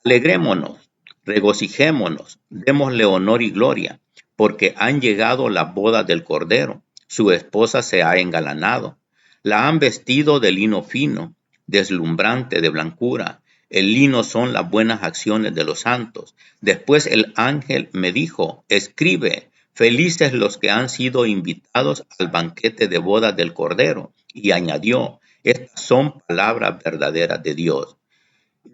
Alegrémonos, regocijémonos, démosle honor y gloria, porque han llegado las bodas del Cordero, su esposa se ha engalanado. La han vestido de lino fino, deslumbrante de blancura. El lino son las buenas acciones de los santos. Después el ángel me dijo, escribe, felices los que han sido invitados al banquete de bodas del Cordero. Y añadió, estas son palabras verdaderas de Dios.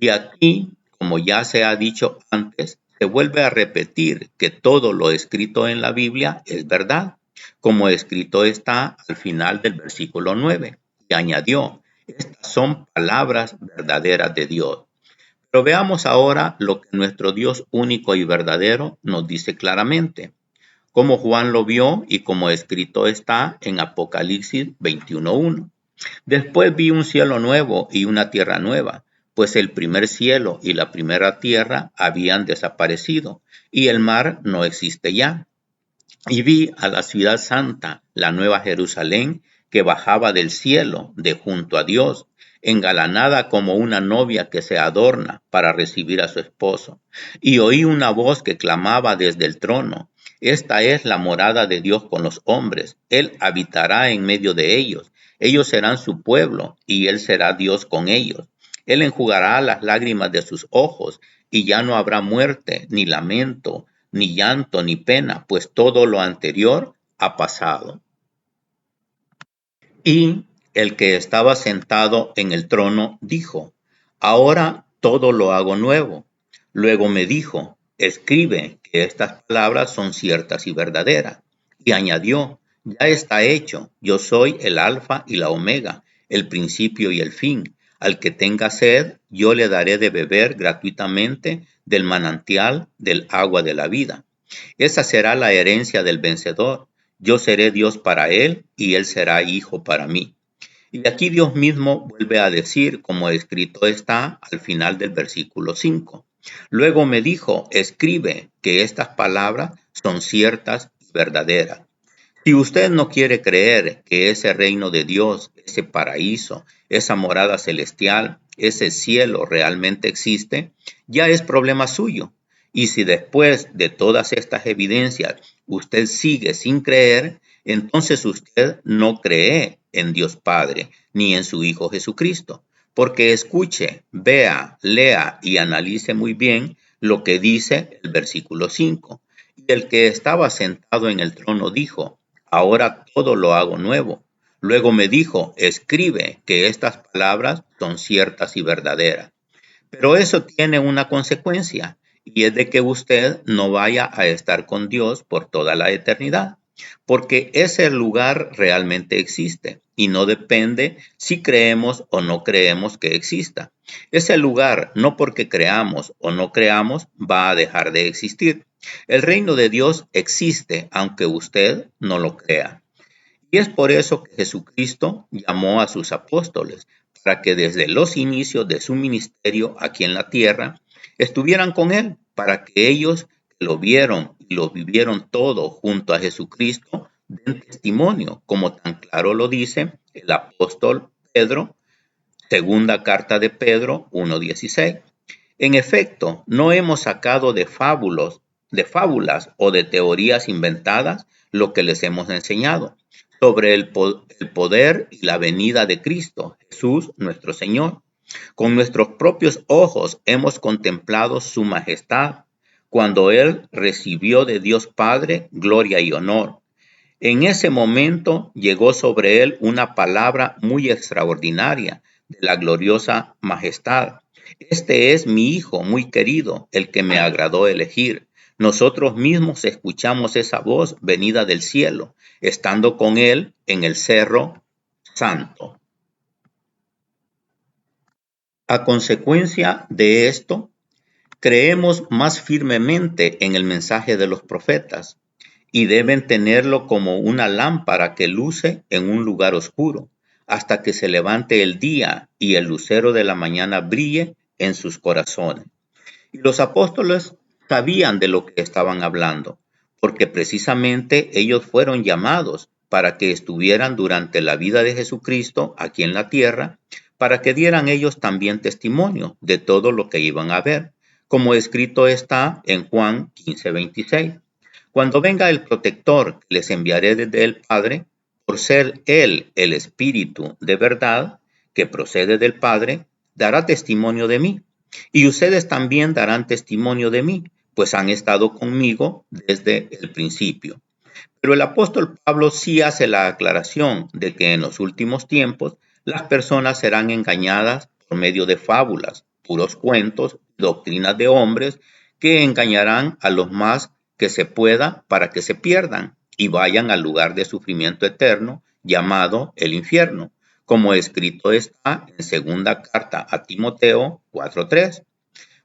Y aquí, como ya se ha dicho antes, se vuelve a repetir que todo lo escrito en la Biblia es verdad, como escrito está al final del versículo 9. Y añadió, estas son palabras verdaderas de Dios. Pero veamos ahora lo que nuestro Dios único y verdadero nos dice claramente, como Juan lo vio y como escrito está en Apocalipsis 21:1. Después vi un cielo nuevo y una tierra nueva, pues el primer cielo y la primera tierra habían desaparecido, y el mar no existe ya. Y vi a la ciudad santa, la nueva Jerusalén, que bajaba del cielo, de junto a Dios, engalanada como una novia que se adorna para recibir a su esposo. Y oí una voz que clamaba desde el trono, esta es la morada de Dios con los hombres, Él habitará en medio de ellos, ellos serán su pueblo, y Él será Dios con ellos. Él enjugará las lágrimas de sus ojos, y ya no habrá muerte, ni lamento, ni llanto, ni pena, pues todo lo anterior ha pasado. Y el que estaba sentado en el trono dijo, ahora todo lo hago nuevo. Luego me dijo, escribe que estas palabras son ciertas y verdaderas. Y añadió, ya está hecho, yo soy el alfa y la omega, el principio y el fin. Al que tenga sed, yo le daré de beber gratuitamente del manantial del agua de la vida. Esa será la herencia del vencedor. Yo seré Dios para él y él será hijo para mí. Y aquí Dios mismo vuelve a decir, como escrito está al final del versículo 5. Luego me dijo, escribe que estas palabras son ciertas y verdaderas. Si usted no quiere creer que ese reino de Dios, ese paraíso, esa morada celestial, ese cielo realmente existe, ya es problema suyo. Y si después de todas estas evidencias usted sigue sin creer, entonces usted no cree en Dios Padre ni en su Hijo Jesucristo. Porque escuche, vea, lea y analice muy bien lo que dice el versículo 5. Y el que estaba sentado en el trono dijo, ahora todo lo hago nuevo. Luego me dijo, escribe que estas palabras son ciertas y verdaderas. Pero eso tiene una consecuencia, y es de que usted no vaya a estar con Dios por toda la eternidad, porque ese lugar realmente existe y no depende si creemos o no creemos que exista. Ese lugar, no porque creamos o no creamos, va a dejar de existir. El reino de Dios existe aunque usted no lo crea. Y es por eso que Jesucristo llamó a sus apóstoles, para que desde los inicios de su ministerio aquí en la tierra estuvieran con Él, para que ellos que lo vieron y lo vivieron todo junto a Jesucristo den testimonio, como tan claro lo dice el apóstol Pedro, segunda carta de Pedro 1:16. En efecto, no hemos sacado de fábulas o de teorías inventadas lo que les hemos enseñado sobre el poder y la venida de Cristo, Jesús nuestro Señor. Con nuestros propios ojos hemos contemplado su majestad cuando Él recibió de Dios Padre gloria y honor. En ese momento llegó sobre él una palabra muy extraordinaria de la gloriosa majestad. Este es mi Hijo muy querido, el que me agradó elegir. Nosotros mismos escuchamos esa voz venida del cielo, estando con él en el cerro santo. A consecuencia de esto, Creemos más firmemente en el mensaje de los profetas y deben tenerlo como una lámpara que luce en un lugar oscuro, hasta que se levante el día y el lucero de la mañana brille en sus corazones. Y los apóstoles sabían de lo que estaban hablando, porque precisamente ellos fueron llamados para que estuvieran durante la vida de Jesucristo aquí en la tierra, para que dieran ellos también testimonio de todo lo que iban a ver, como escrito está en Juan 15:26. Cuando venga el protector, les enviaré desde el Padre, por ser Él el Espíritu de verdad, que procede del Padre, dará testimonio de mí. Y ustedes también darán testimonio de mí, pues han estado conmigo desde el principio. Pero el apóstol Pablo sí hace la aclaración de que en los últimos tiempos las personas serán engañadas por medio de fábulas, puros cuentos, doctrinas de hombres que engañarán a los más que se pueda para que se pierdan y vayan al lugar de sufrimiento eterno llamado el infierno, como escrito está en segunda carta a Timoteo 4:3.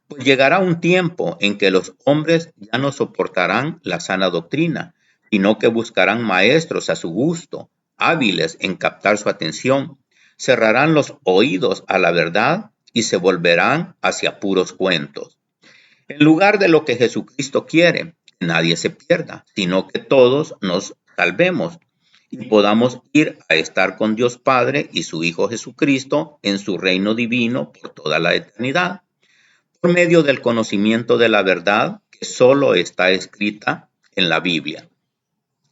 Pues llegará un tiempo en que los hombres ya no soportarán la sana doctrina, sino que buscarán maestros a su gusto, hábiles en captar su atención, cerrarán los oídos a la verdad y se volverán hacia puros cuentos. En lugar de lo que Jesucristo quiere, que nadie se pierda, sino que todos nos salvemos y podamos ir a estar con Dios Padre y su Hijo Jesucristo en su reino divino por toda la eternidad, por medio del conocimiento de la verdad que solo está escrita en la Biblia.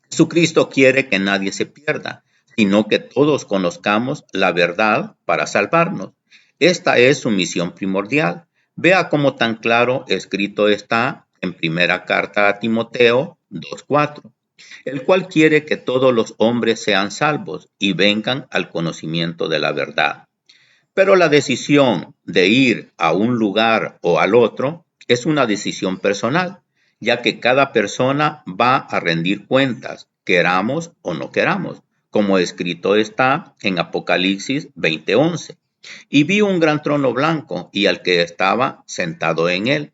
Jesucristo quiere que nadie se pierda, sino que todos conozcamos la verdad para salvarnos. Esta es su misión primordial. Vea cómo tan claro escrito está en primera carta a Timoteo 2:4, el cual quiere que todos los hombres sean salvos y vengan al conocimiento de la verdad. Pero la decisión de ir a un lugar o al otro es una decisión personal, ya que cada persona va a rendir cuentas, queramos o no queramos, como escrito está en Apocalipsis 20:11. Y vi un gran trono blanco y al que estaba sentado en él,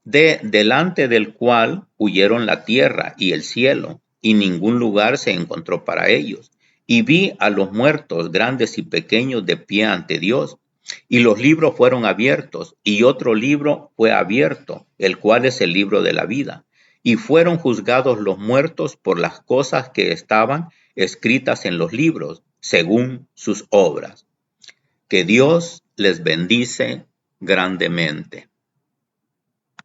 delante del cual huyeron la tierra y el cielo, y ningún lugar se encontró para ellos. Y vi a los muertos, grandes y pequeños, de pie ante Dios. Y los libros fueron abiertos, y otro libro fue abierto, el cual es el libro de la vida. Y fueron juzgados los muertos por las cosas que estaban escritas en los libros, según sus obras. Que Dios les bendice grandemente.